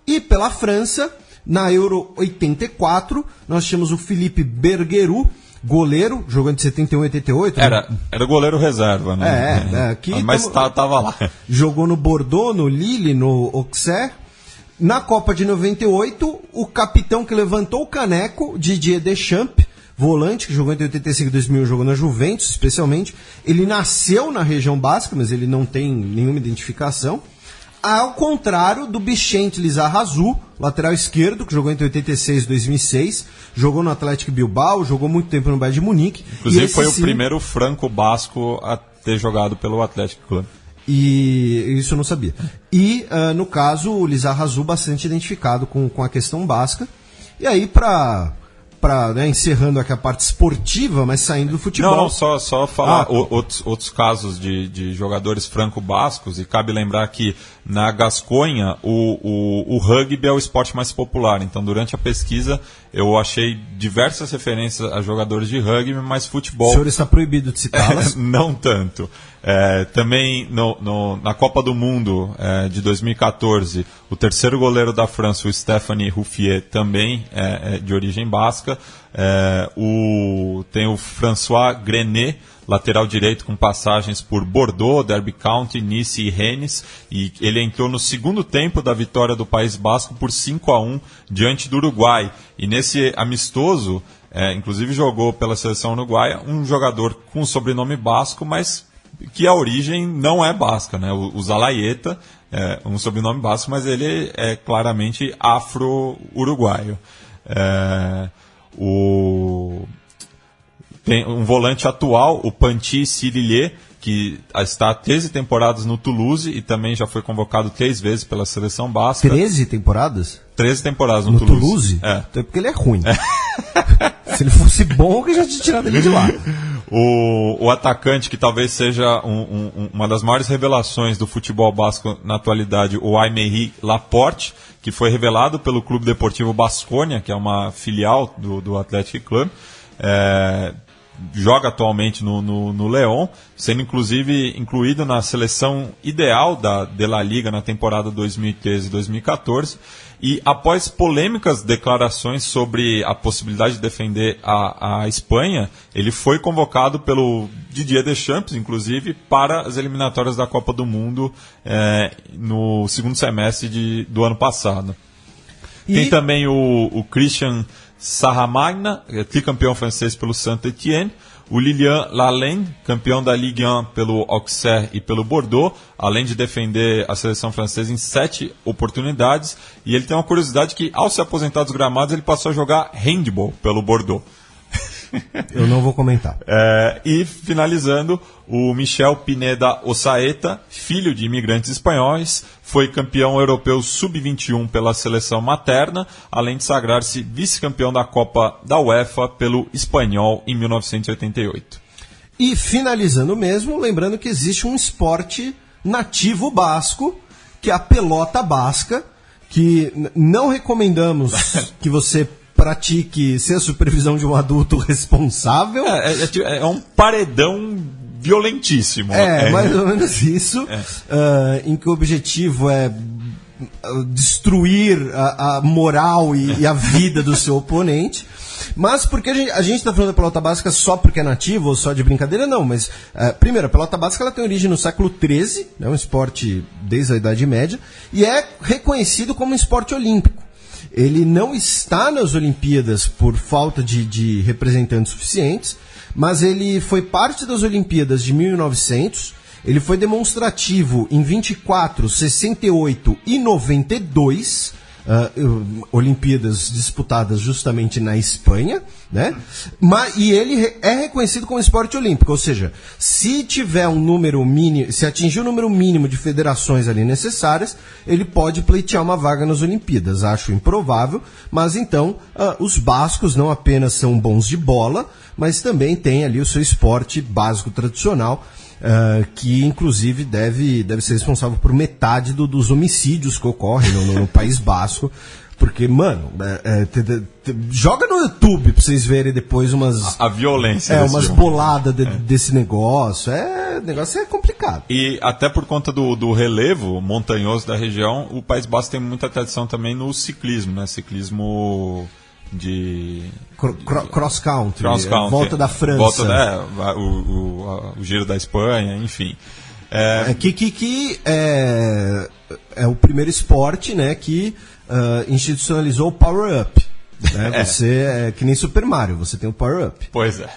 E pela França, na Euro 84, nós tínhamos o Philippe Bergeroux, goleiro, jogou entre 71 e 88. Era goleiro reserva, né? Mas tava lá. Jogou no Bordeaux, no Lille, no Auxerre. Na Copa de 98, o capitão que levantou o caneco, Didier Deschamps, volante, que jogou entre 85 e 2000, jogou na Juventus, especialmente. Ele nasceu na região basca, mas ele não tem nenhuma identificação. Ao contrário do Vicente Lizarrazu, lateral esquerdo, que jogou entre 86 e 2006, jogou no Atlético Bilbao, jogou muito tempo no Bayern de Munique. Inclusive foi o primeiro franco-basco a ter jogado pelo Atlético Clube. E isso eu não sabia. E, no caso, o Lizarrazu bastante identificado com a questão basca. E aí, encerrando aqui a parte esportiva, mas saindo do futebol... Não, só falar outros casos de jogadores franco-bascos, e cabe lembrar que na Gasconha o rugby é o esporte mais popular. Então, durante a pesquisa, eu achei diversas referências a jogadores de rugby, mas futebol... O senhor está proibido de citá-las? Não tanto. Também na Copa do Mundo de 2014, o terceiro goleiro da França, o Stéphane Ruffier, também é de origem basca. Tem o François Grenet, lateral direito com passagens por Bordeaux, Derby County, Nice e Rennes, e ele entrou no segundo tempo da vitória do País Basco por 5-1 diante do Uruguai. E nesse amistoso, inclusive jogou pela seleção uruguaia um jogador com sobrenome basco, mas que a origem não é basca, né? O Zalaeta é um sobrenome basco, mas ele é claramente afro-uruguaio. Tem um volante atual, o Panty Cirillier, que está há 13 temporadas no Toulouse e também já foi convocado 3 vezes pela seleção basca. 13 temporadas? 13 temporadas no Toulouse. Toulouse? Então é porque ele é ruim. Se ele fosse bom, eu já tinha tirado ele de lá. O atacante, que talvez seja uma das maiores revelações do futebol basco na atualidade, o Aymeri Laporte, que foi revelado pelo Clube Deportivo Basconia, que é uma filial do Athletic Club. Joga atualmente no León, sendo inclusive incluído na seleção ideal de La Liga na temporada 2013-2014. E após polêmicas declarações sobre a possibilidade de defender a Espanha, ele foi convocado pelo Didier Deschamps, inclusive, para as eliminatórias da Copa do Mundo no segundo semestre do ano passado. Tem também o Christian Saramagna, tricampeão francês pelo Saint-Étienne, o Lilian Lalande, campeão da Ligue 1 pelo Auxerre e pelo Bordeaux, além de defender a seleção francesa em 7 oportunidades, e ele tem uma curiosidade que, ao se aposentar dos gramados, ele passou a jogar handball pelo Bordeaux. Eu não vou comentar. E finalizando, o Michel Pineda Osaeta, filho de imigrantes espanhóis, foi campeão europeu sub-21 pela seleção materna, além de sagrar-se vice-campeão da Copa da UEFA pelo Espanhol em 1988. E finalizando mesmo, lembrando que existe um esporte nativo basco, que é a pelota basca, que não recomendamos que você pratique sem a supervisão de um adulto responsável. É um paredão violentíssimo. Mais ou menos isso, em que o objetivo é destruir a moral e a vida do seu oponente. Mas porque a gente está falando da pelota basca só porque é nativo ou só de brincadeira? Não, mas primeiro, a pelota basca ela tem origem no século XIII, é um esporte desde a Idade Média, e é reconhecido como um esporte olímpico. Ele não está nas Olimpíadas por falta de representantes suficientes, mas ele foi parte das Olimpíadas de 1900, ele foi demonstrativo em 24, 68 e 92, Olimpíadas disputadas justamente na Espanha, né? E ele é reconhecido como esporte olímpico, ou seja, se tiver um número mínimo, se atingir o número mínimo de federações ali necessárias, ele pode pleitear uma vaga nas Olimpíadas. Acho improvável, mas então os bascos não apenas são bons de bola, mas também tem ali o seu esporte básico tradicional, que inclusive deve ser responsável por metade dos homicídios que ocorrem no País Basco, porque, mano, joga no YouTube pra vocês verem depois a violência umas boladas desse negócio. O negócio é complicado. E até por conta do relevo montanhoso da região, o País Basco tem muita tradição também no ciclismo, né? Ciclismo Cross country, volta da França. O Giro da Espanha, enfim. Que é o primeiro esporte, né, que institucionalizou o power-up. Né? Você é que nem Super Mario, você tem o power-up. Pois é.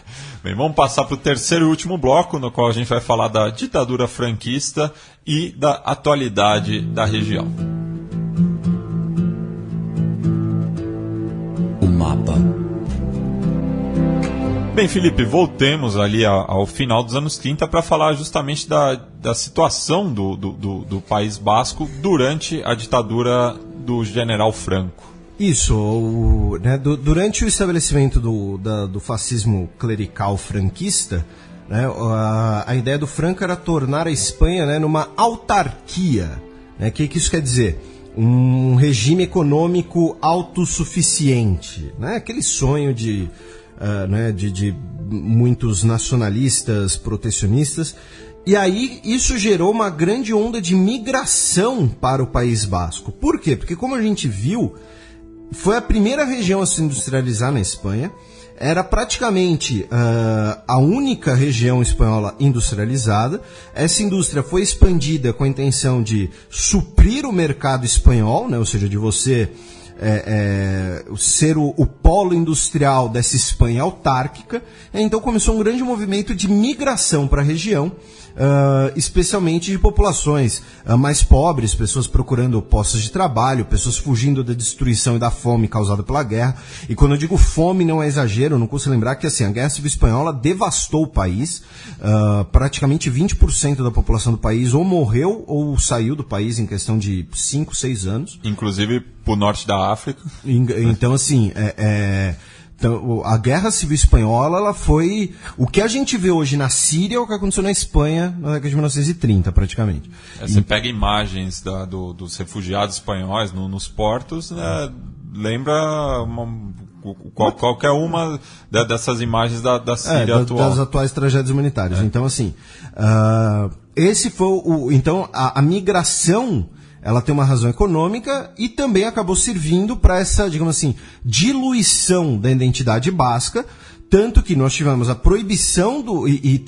Bem, vamos passar para o terceiro e último bloco, no qual a gente vai falar da ditadura franquista e da atualidade da região. O mapa. Bem, Felipe, voltemos ali ao final dos anos 30 para falar justamente da situação do País Basco durante a ditadura do General Franco. Isso, né, durante o estabelecimento do fascismo clerical franquista, né, a ideia do Franco era tornar a Espanha, né, numa autarquia. Né, que isso quer dizer? Um regime econômico autossuficiente. Né, aquele sonho de muitos nacionalistas, protecionistas. E aí isso gerou uma grande onda de migração para o País Basco. Por quê? Porque, como a gente viu, foi a primeira região a se industrializar na Espanha, era praticamente a única região espanhola industrializada. Essa indústria foi expandida com a intenção de suprir o mercado espanhol, né? Ou seja, de você ser o polo industrial dessa Espanha autárquica. Então começou um grande movimento de migração para a região, especialmente de populações mais pobres, pessoas procurando postos de trabalho, pessoas fugindo da destruição e da fome causada pela guerra. E quando eu digo fome não é exagero, não custa lembrar que assim, a Guerra Civil Espanhola devastou o país. Praticamente 20% da população do país ou morreu ou saiu do país em questão de 5, 6 anos. Inclusive pro norte da África. Então assim, então, a Guerra Civil Espanhola, ela foi... O que a gente vê hoje na Síria é o que aconteceu na Espanha na década de 1930, praticamente. Você pega imagens dos refugiados espanhóis nos portos, né, lembra qualquer uma dessas imagens da Síria atual. Das atuais tragédias humanitárias. Então, assim, esse foi Então, a migração... Ela tem uma razão econômica e também acabou servindo para essa, digamos assim, diluição da identidade basca, tanto que nós tivemos a proibição e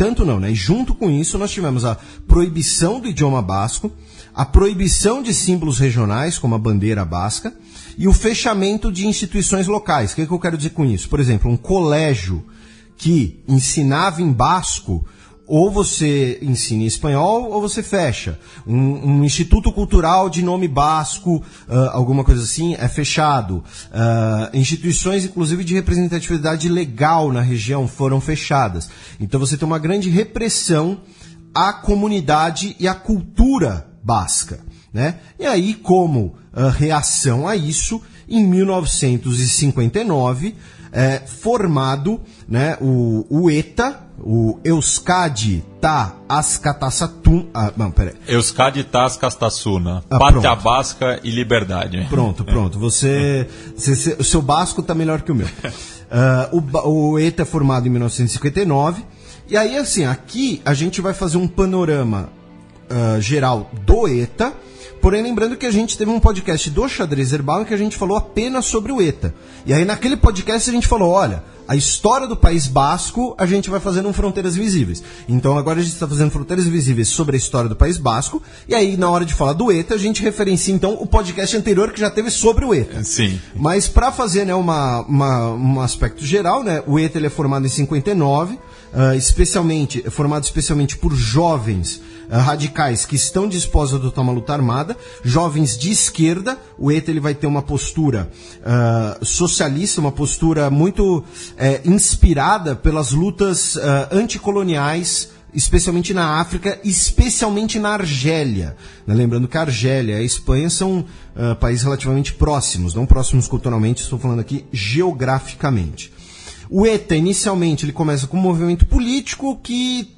junto com isso nós tivemos a proibição do idioma basco, a proibição de símbolos regionais, como a bandeira basca, e o fechamento de instituições locais. O que eu quero dizer com isso? Por exemplo, um colégio que ensinava em basco, ou você ensina em espanhol ou você fecha. Um instituto cultural de nome basco, alguma coisa assim, é fechado. Instituições, inclusive, de representatividade legal na região foram fechadas. Então você tem uma grande repressão à comunidade e à cultura basca. Né? E aí, como reação a isso, em 1959, formado, né, o ETA, o Euskadi Ta Askatasatun. Euskadi Ta Askatasuna. Pátria Basca e Liberdade. Pronto. O seu basco está melhor que o meu. O ETA é formado em 1959. E aí, assim, aqui a gente vai fazer um panorama geral do ETA. Porém, lembrando que a gente teve um podcast do Xadrez Herbal em que a gente falou apenas sobre o ETA. E aí, naquele podcast, a gente falou, olha, a história do País Basco a gente vai fazendo um Fronteiras Invisíveis. Então, agora a gente está fazendo Fronteiras Invisíveis sobre a história do País Basco. E aí, na hora de falar do ETA, a gente referencia, então, o podcast anterior que já teve sobre o ETA. Sim. Mas, para fazer, né, um aspecto geral, né, o ETA ele é formado em 59, formado especialmente por jovens radicais que estão dispostos a adotar uma luta armada, jovens de esquerda. O ETA ele vai ter uma postura socialista, uma postura muito inspirada pelas lutas anticoloniais, especialmente na África, especialmente na Argélia. Lembrando que a Argélia e a Espanha são países relativamente próximos, não próximos culturalmente, estou falando aqui geograficamente. O ETA, inicialmente, ele começa com um movimento político que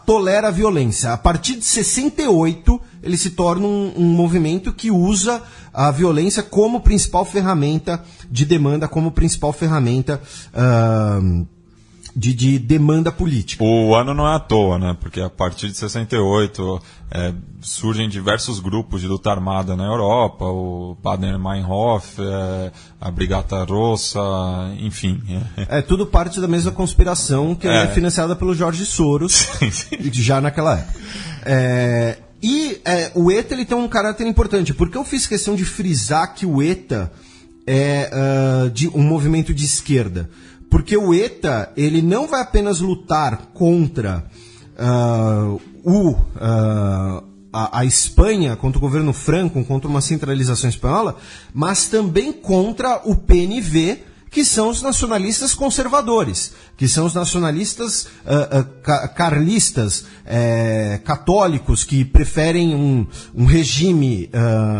tolera a violência. A partir de 68, ele se torna um movimento que usa a violência como principal ferramenta de demanda, como principal ferramenta de demanda política. O ano não é à toa, né? Porque a partir de 68 surgem diversos grupos de luta armada na Europa, o Baader-Meinhof, a Brigata Rossa, enfim. Tudo parte da mesma conspiração que é financiada pelo Jorge Soros, já naquela época. O ETA ele tem um caráter importante, porque eu fiz questão de frisar que o ETA é de um movimento de esquerda. Porque o ETA, ele não vai apenas lutar contra a Espanha, contra o governo Franco, contra uma centralização espanhola, mas também contra o PNV, que são os nacionalistas conservadores, que são os nacionalistas carlistas, católicos, que preferem um regime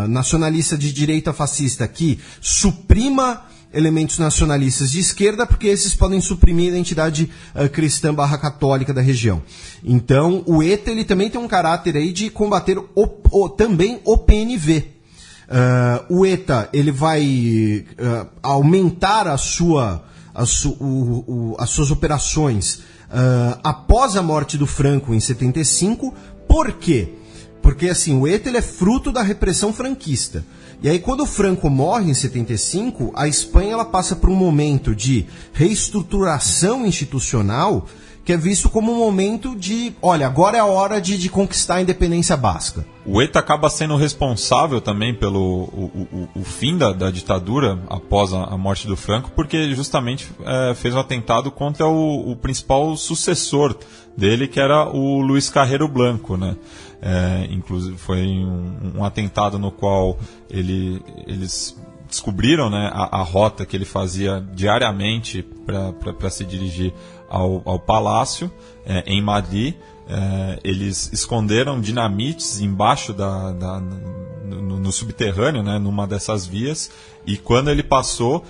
nacionalista de direita fascista que suprima elementos nacionalistas de esquerda, porque esses podem suprimir a identidade cristã / católica da região. Então, o ETA ele também tem um caráter aí de combater também o PNV. O ETA ele vai aumentar as suas operações após a morte do Franco em 75. Por quê? Porque assim, o ETA ele é fruto da repressão franquista. E aí, quando o Franco morre em 75, a Espanha ela passa por um momento de reestruturação institucional que é visto como um momento de, olha, agora é a hora de conquistar a independência basca. O ETA acaba sendo responsável também pelo o fim da ditadura após a morte do Franco, porque justamente fez um atentado contra o principal sucessor dele, que era o Luiz Carrero Blanco, né? Inclusive foi um atentado no qual eles descobriram, né, a rota que ele fazia diariamente para se dirigir ao palácio em Madrid. Eles esconderam dinamites embaixo no subterrâneo, né, numa dessas vias, e quando ele passou,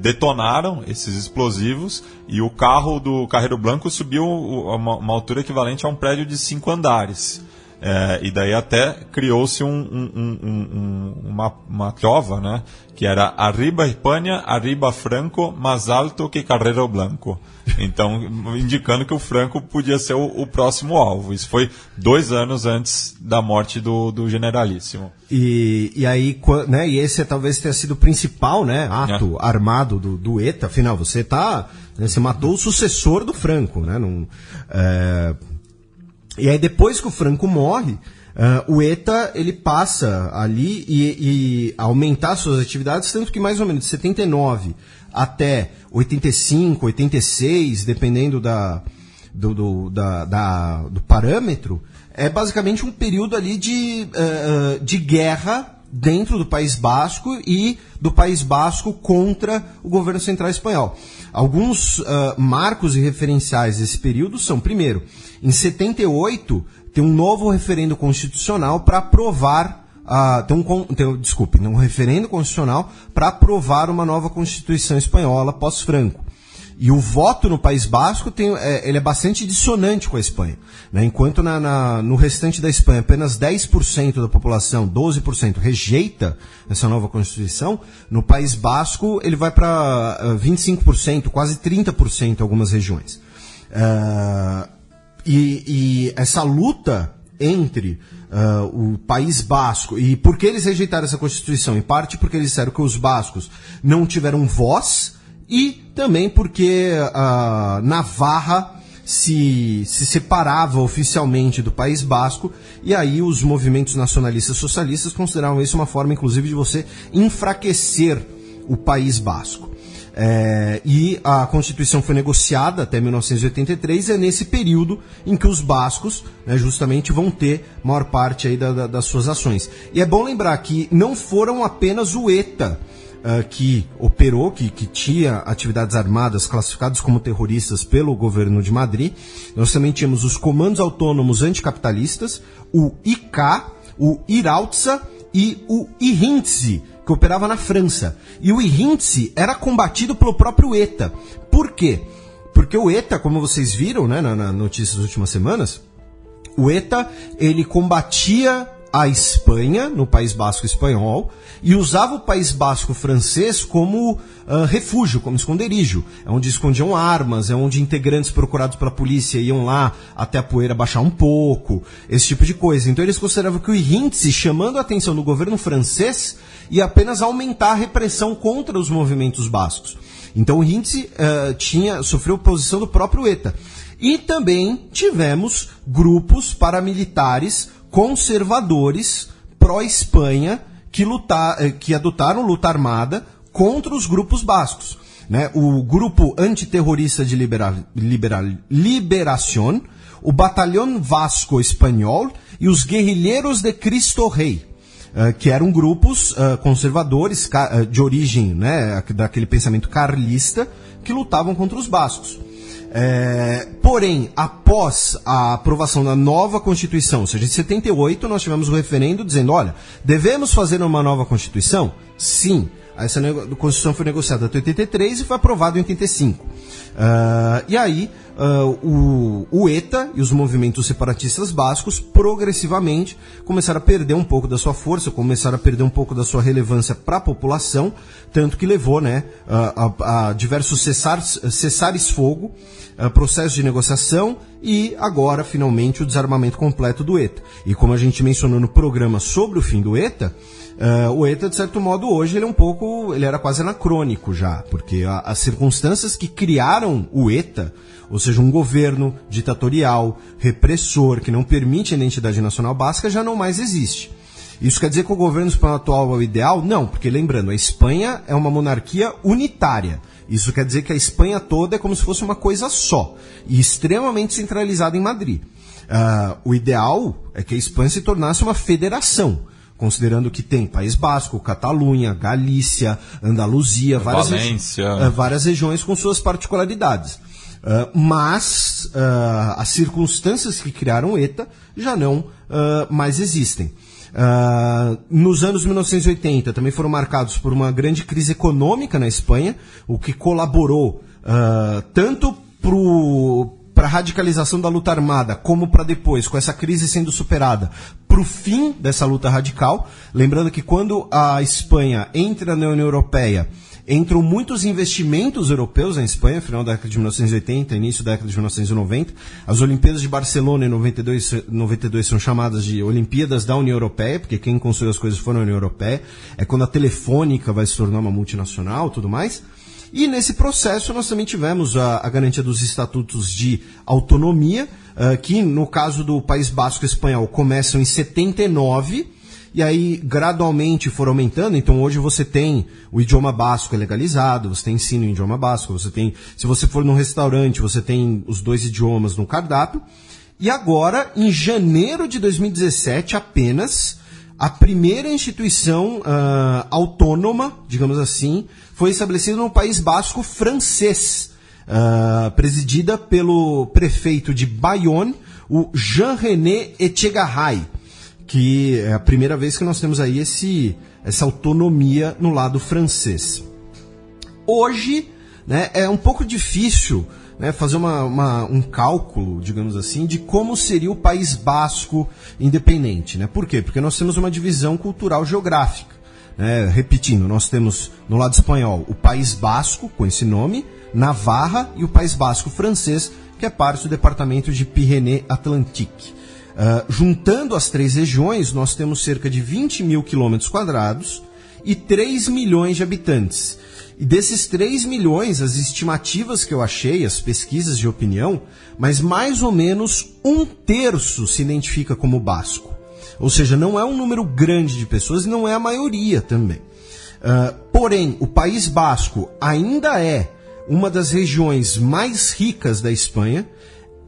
detonaram esses explosivos e o carro do Carrero Blanco subiu uma altura equivalente a um prédio de 5 andares. E daí até criou-se uma prova, né, que era Arriba Hispânia, Arriba Franco, mais alto que Carrero Blanco. Então, indicando que o Franco podia ser o próximo alvo. Isso foi 2 anos antes da morte do Generalíssimo. E aí, né, e esse talvez tenha sido o principal, né, ato armado do ETA. Afinal, você matou o sucessor do Franco, né? E aí, depois que o Franco morre, o ETA ele passa ali e aumentar suas atividades, tanto que mais ou menos de 79 até 85, 86, dependendo do parâmetro, é basicamente um período ali de guerra dentro do País Basco e do País Basco contra o governo central espanhol. Alguns marcos e referenciais desse período são, primeiro, em 78, tem um novo referendo constitucional para aprovar um referendo constitucional para aprovar uma nova Constituição espanhola pós-Franco. E o voto no País Basco ele é bastante dissonante com a Espanha, né? Enquanto no restante da Espanha apenas 10% da população, 12%, rejeita essa nova Constituição, no País Basco ele vai para 25%, quase 30% em algumas regiões. E essa luta entre o País Basco, e por que eles rejeitaram essa Constituição? Em parte porque eles disseram que os bascos não tiveram voz, e também porque Navarra se separava oficialmente do País Basco, e aí os movimentos nacionalistas socialistas consideravam isso uma forma, inclusive, de você enfraquecer o País Basco. E a Constituição foi negociada até 1983, é nesse período em que os bascos, né, justamente vão ter maior parte aí das suas ações. E é bom lembrar que não foram apenas o ETA que operou, que tinha atividades armadas classificadas como terroristas pelo governo de Madrid. Nós também tínhamos os Comandos Autônomos Anticapitalistas, o IK, o Irautza e o Irintzi, que operava na França. E o Irintzi era combatido pelo próprio ETA. Por quê? Porque o ETA, como vocês viram, né, na notícia das últimas semanas, o ETA ele combatia a Espanha, no País Basco espanhol, e usava o País Basco francês como refúgio, como esconderijo. É onde escondiam armas, é onde integrantes procurados pela polícia iam lá até a poeira baixar um pouco, esse tipo de coisa. Então eles consideravam que o Hintze, chamando a atenção do governo francês, ia apenas aumentar a repressão contra os movimentos bascos. Então o Hintze sofreu oposição do próprio ETA. E também tivemos grupos paramilitares conservadores pró-Espanha que adotaram luta armada contra os grupos bascos. Né? O grupo antiterrorista de Liberación, o Batalhão Vasco Espanhol e os Guerrilheiros de Cristo Rei, que eram grupos conservadores de origem, né, daquele pensamento carlista, que lutavam contra os bascos. Porém, após a aprovação da nova Constituição, ou seja, em 78, nós tivemos um referendo dizendo, olha, devemos fazer uma nova Constituição? Sim. Essa Constituição foi negociada até 83 e foi aprovada em 85. E aí, o ETA e os movimentos separatistas bascos progressivamente começaram a perder um pouco da sua força, começaram a perder um pouco da sua relevância para a população, tanto que levou, né, a diversos cessares-fogo, processo de negociação e agora, finalmente, o desarmamento completo do ETA. E como a gente mencionou no programa sobre o fim do ETA, o ETA, de certo modo, hoje ele era quase anacrônico já, porque as circunstâncias que criaram o ETA, ou seja, um governo ditatorial, repressor, que não permite a identidade nacional basca, já não mais existe. Isso quer dizer que o governo espanhol atual é o ideal? Não, porque lembrando, a Espanha é uma monarquia unitária. Isso quer dizer que a Espanha toda é como se fosse uma coisa só, e extremamente centralizada em Madrid. O ideal é que a Espanha se tornasse uma federação, considerando que tem País Basco, Catalunha, Galícia, Andaluzia, várias regiões com suas particularidades. Mas as circunstâncias que criaram o ETA já não mais existem. Nos anos 1980 também foram marcados por uma grande crise econômica na Espanha, o que colaborou tanto para a radicalização da luta armada, como para depois, com essa crise sendo superada, para o fim dessa luta radical. Lembrando que quando a Espanha entra na União Europeia, entram muitos investimentos europeus na Espanha, final da década de 1980, início da década de 1990. As Olimpíadas de Barcelona em 92 são chamadas de Olimpíadas da União Europeia, porque quem construiu as coisas foi a União Europeia. É quando a Telefônica vai se tornar uma multinacional e tudo mais. E nesse processo nós também tivemos a garantia dos estatutos de autonomia, que no caso do País Basco Espanhol começam em 79, e aí gradualmente foram aumentando. Então hoje você tem o idioma basco legalizado, você tem ensino em idioma basco, você tem, se você for num restaurante, você tem os 2 idiomas no cardápio. E agora, em janeiro de 2017, apenas a primeira instituição autônoma, digamos assim, foi estabelecida no País Basco francês, presidida pelo prefeito de Bayonne, o Jean-René Etchegaray, que é a primeira vez que nós temos aí essa autonomia no lado francês. Hoje, né, é um pouco difícil, né, fazer um cálculo, digamos assim, de como seria o País Basco independente. Né? Por quê? Porque nós temos uma divisão cultural geográfica. Né? Repetindo, nós temos no lado espanhol o País Basco, com esse nome, Navarra, e o País Basco francês, que é parte do departamento de Pyrénées-Atlantique. Juntando as 3 regiões, nós temos cerca de 20 mil quilômetros quadrados e 3 milhões de habitantes. E desses 3 milhões, as estimativas que eu achei, as pesquisas de opinião, mas mais ou menos 1/3 se identifica como basco. Ou seja, não é um número grande de pessoas e não é a maioria também. Porém, o País Basco ainda é uma das regiões mais ricas da Espanha,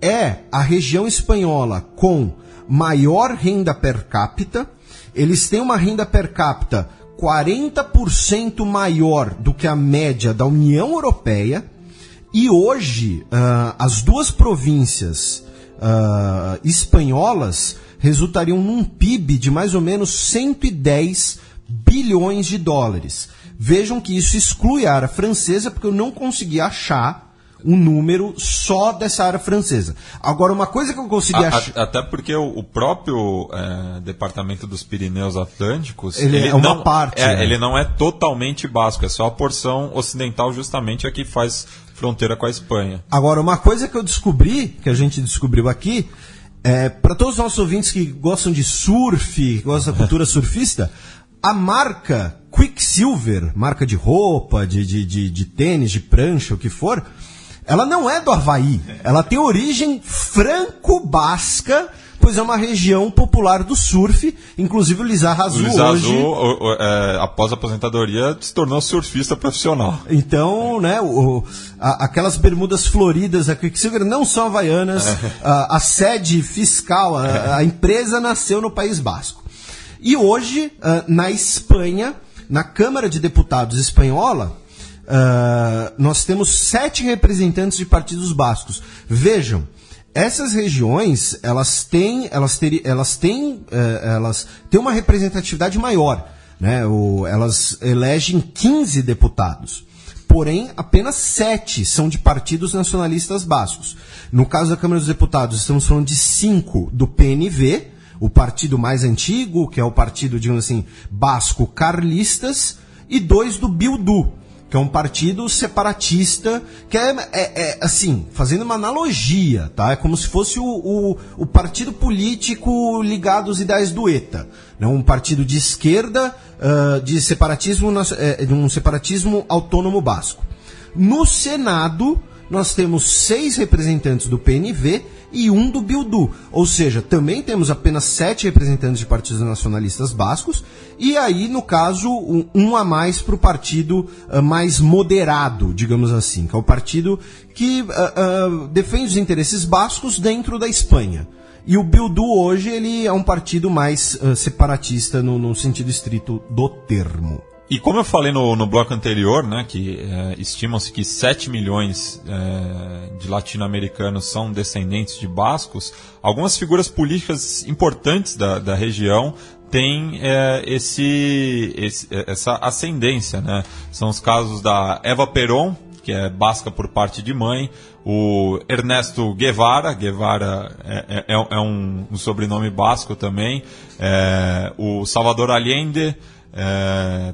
é a região espanhola com maior renda per capita. Eles têm uma renda per capita 40% maior do que a média da União Europeia. E hoje, as 2 províncias espanholas resultariam num PIB de mais ou menos 110 bilhões de dólares. Vejam que isso exclui a área francesa, porque eu não consegui achar um número só dessa área francesa. Agora, uma coisa que eu consegui achar... Até porque o próprio Departamento dos Pirineus Atlânticos... Ele é uma parte. Ele não é totalmente basco, é só a porção ocidental, justamente a que faz fronteira com a Espanha. Agora, uma coisa que eu descobri, que a gente descobriu aqui, para todos os nossos ouvintes que gostam de surf, que gostam da cultura surfista, a marca Quicksilver, marca de roupa, de tênis, de prancha, o que for, ela não é do Havaí. Ela tem origem franco-basca, pois é uma região popular do surf. Inclusive o Lizar Razou hoje... após a aposentadoria, se tornou surfista profissional. Então, né, aquelas bermudas floridas da Quicksilver não são havaianas. A sede fiscal, a empresa nasceu no País Basco. E hoje, na Espanha, na Câmara de Deputados espanhola, nós temos 7 representantes de partidos bascos. Vejam, essas regiões, elas têm uma representatividade maior, né? Elas elegem 15 deputados. Porém, apenas 7 são de partidos nacionalistas bascos. No caso da Câmara dos Deputados, estamos falando de 5 do PNV, o partido mais antigo, que é o partido, digamos assim, basco carlistas, e 2 do Bildu, que é um partido separatista, que assim, fazendo uma analogia, tá? É como se fosse o partido político ligado aos ideais do ETA, né? Um partido de esquerda, de um separatismo autônomo basco. No Senado, nós temos 6 representantes do PNV e 1 do Bildu. Ou seja, também temos apenas 7 representantes de partidos nacionalistas bascos, e aí, no caso, um a mais para o partido mais moderado, digamos assim, que é o partido que defende os interesses bascos dentro da Espanha. E o Bildu hoje ele é um partido mais separatista no sentido estrito do termo. E como eu falei no bloco anterior, né, que estimam-se que 7 milhões de latino-americanos são descendentes de bascos, algumas figuras políticas importantes da região têm essa ascendência, né? São os casos da Eva Perón, que é basca por parte de mãe, o Ernesto Guevara é um sobrenome basco também, o Salvador Allende.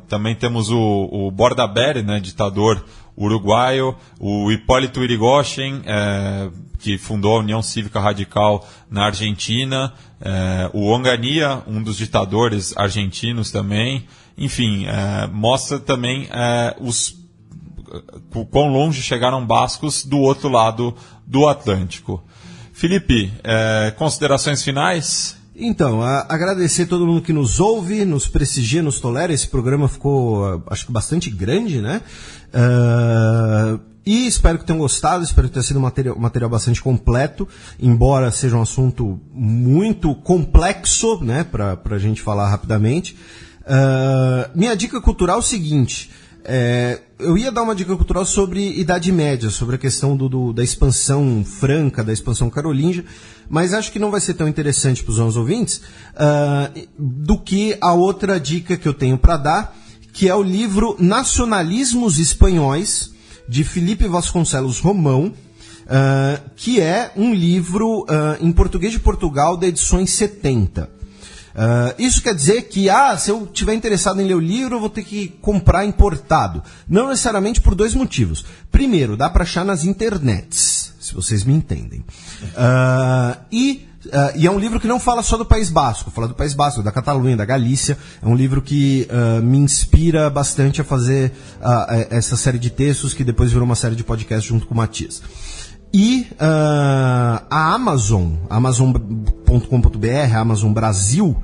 Também temos o Bordaberry, né, ditador uruguaio, o Hipólito Yrigoyen, que fundou a União Cívica Radical na Argentina, o Onganía, um dos ditadores argentinos também. Enfim, mostra também o quão longe chegaram bascos do outro lado do Atlântico. Felipe, considerações finais? Então, agradecer a todo mundo que nos ouve, nos prestigia, nos tolera. Esse programa ficou, acho que bastante grande, né? E espero que tenham gostado, espero que tenha sido um material bastante completo, embora seja um assunto muito complexo, né, pra gente falar rapidamente. Minha dica cultural é o seguinte... eu ia dar uma dica cultural sobre Idade Média, sobre a questão da expansão franca, da expansão carolíngia, mas acho que não vai ser tão interessante para os nossos ouvintes do que a outra dica que eu tenho para dar, que é o livro Nacionalismos Espanhóis, de Felipe Vasconcelos Romão, que é um livro em português de Portugal da edições 70. Isso quer dizer que, se eu estiver interessado em ler o livro, eu vou ter que comprar importado. Não necessariamente por 2 motivos. Primeiro, dá para achar nas internets, se vocês me entendem. E é um livro que não fala só do País Basco, fala do País Basco, da Catalunha, da Galícia. É um livro que me inspira bastante a fazer essa série de textos, que depois virou uma série de podcasts junto com o Matias. E a Amazon.com.br, a Amazon Brasil,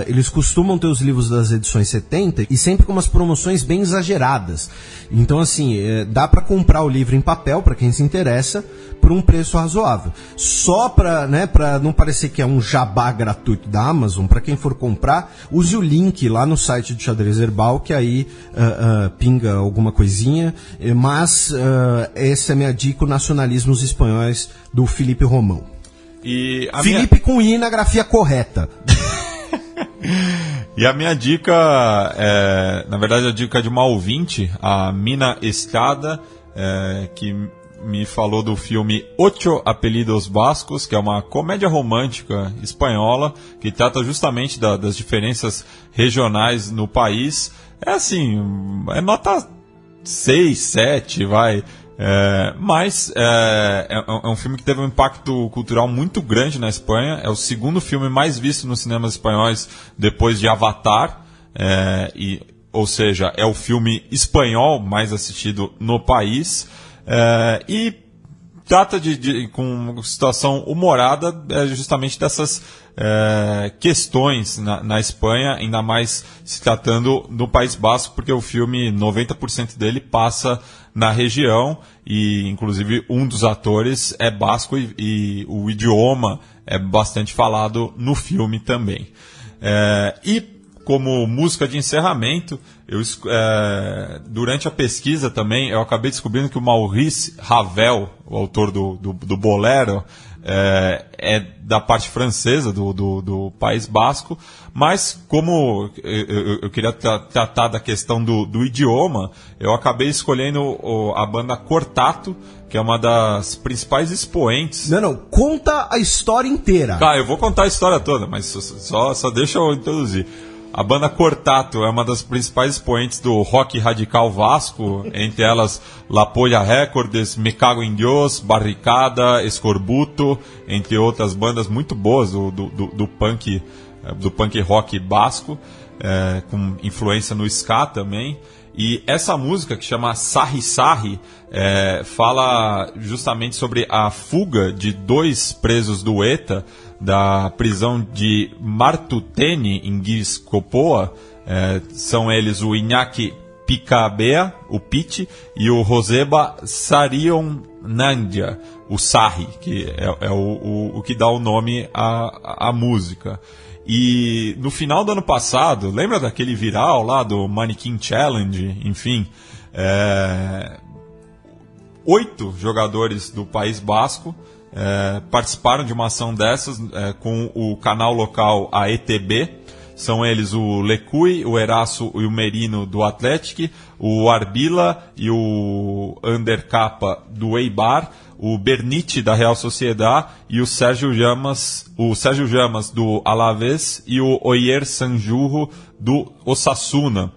eles costumam ter os livros das edições 70 e sempre com umas promoções bem exageradas. Então, assim, dá para comprar o livro em papel, para quem se interessa, por um preço razoável. Só para não parecer que é um jabá gratuito da Amazon, para quem for comprar, use o link lá no site do Xadrez Herbal, que aí pinga alguma coisinha. Mas essa é a minha dica, Nacionalismos Espanhóis, do Felipe Romão. Felipe com I na grafia correta. E a minha dica, na verdade a dica é de uma ouvinte, a Mina Estrada, que me falou do filme Ocho Apellidos Vascos, que é uma comédia romântica espanhola, que trata justamente das diferenças regionais no país. É assim, é nota 6, 7, vai... mas é um filme que teve um impacto cultural muito grande na Espanha. É o segundo filme mais visto nos cinemas espanhóis depois de Avatar, ou seja, é o filme espanhol mais assistido no país, e trata com uma situação humorada justamente dessas questões na Espanha, ainda mais se tratando do País Basco, porque o filme, 90% dele passa na região, e inclusive um dos atores é basco, e o idioma é bastante falado no filme também. E como música de encerramento, durante a pesquisa também, eu acabei descobrindo que o Maurice Ravel, o autor do Bolero, é da parte francesa do País Basco, mas como eu queria tratar da questão do idioma, eu acabei escolhendo a banda Cortato, que é uma das principais expoentes. Não, conta a história inteira. Tá, eu vou contar a história toda, mas só deixa eu introduzir. A banda Cortato é uma das principais expoentes do rock radical vasco, entre elas La Polla Records, Me Cago em Dios, Barricada, Escorbuto, entre outras bandas muito boas do punk rock basco, com influência no ska também. E essa música, que chama Sarri Sarri, fala justamente sobre a fuga de 2 presos do ETA da prisão de Martutene, em Guiscopoa. São eles o Iñaki Picabea, o Piti, e o Joseba Sarionandia, o Sarri, que é o que dá o nome à música. E no final do ano passado, lembra daquele viral lá do Mannequin Challenge? Enfim, 8 jogadores do País Basco participaram de uma ação dessas com o canal local AETB. São eles o Lecui, o Eraço e o Merino do Atlético, o Arbila e o Undercapa do Eibar, o Bernite da Real Sociedade e o Sérgio Llamas do Alavés e o Oyer Sanjurro do Osasuna.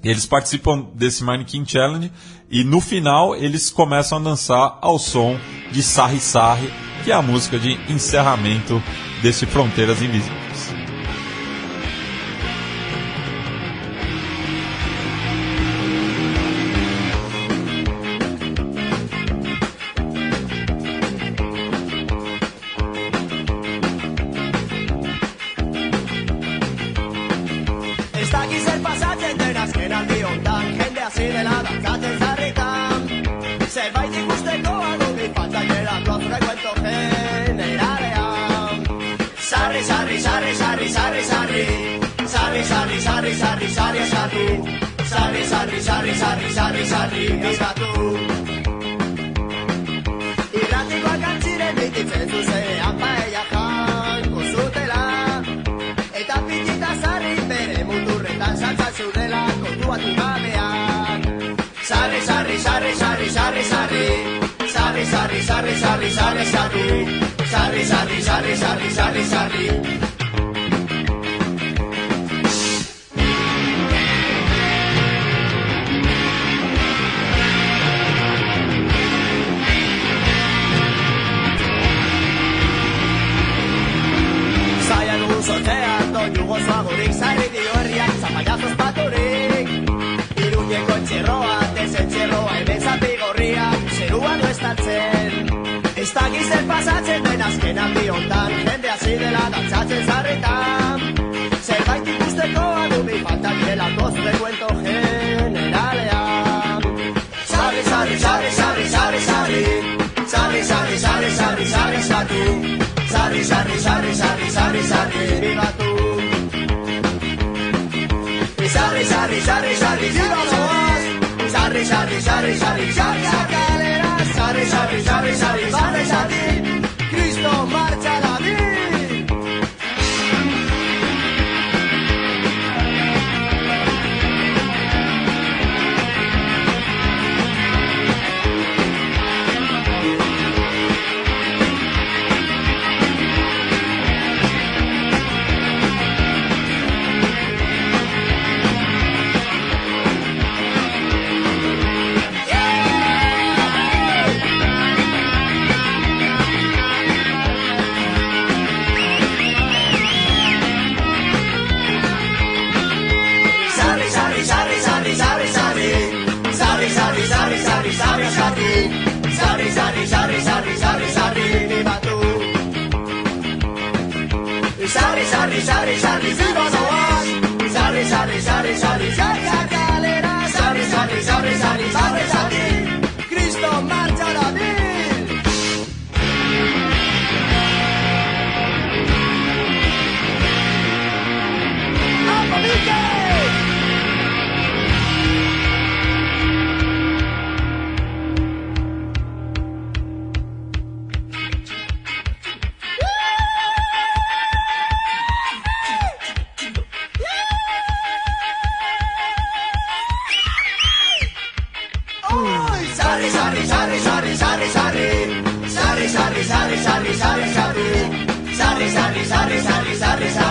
Eles participam desse Mannequin Challenge e no final eles começam a dançar ao som de Sarri Sarri, que é a música de encerramento desse Fronteiras Invisíveis. Irratikoak antziren mititzen zuzenean paellak kozutela, eta pitita zarri bere muturretan saltzan zudela kontuatu gabeak. Sarri, sarri, sarri, sarri, sarri, sarri, sarri, sarri, sarri, sarri, sarri, sarri, sarri, sarri, sarri, sarri, sarri, sarri. Sortean doinu gozoagorik, zarri dio herriak, zapallazos paturik. Iruñeko entxerroa, desentxerroa, hemen zapigorria, zerua doestatzen. Ez dakiz zer pasatzen den azken aldi hontan, jende hasi dela dantzatzen zarritan. Zerbait ikusteko adumi falta direla kozte cuento generalean. Sarri, sarri, sarri, sarri, sarri, sarri, sarri, sarri, sarri, sarri, sarri, sarri. Sarri, sarri, sarri, sarri, sarri, sarri, viva tú. Sarri, sarri, sarri, sarri, viva vos. Sarri, sarri, sarri, sarri, sarri, calera. Sarri, sarri, sarri, sarri, sarri, sarri. Cristo marcha la vida. Cristo marcha a la Sarri,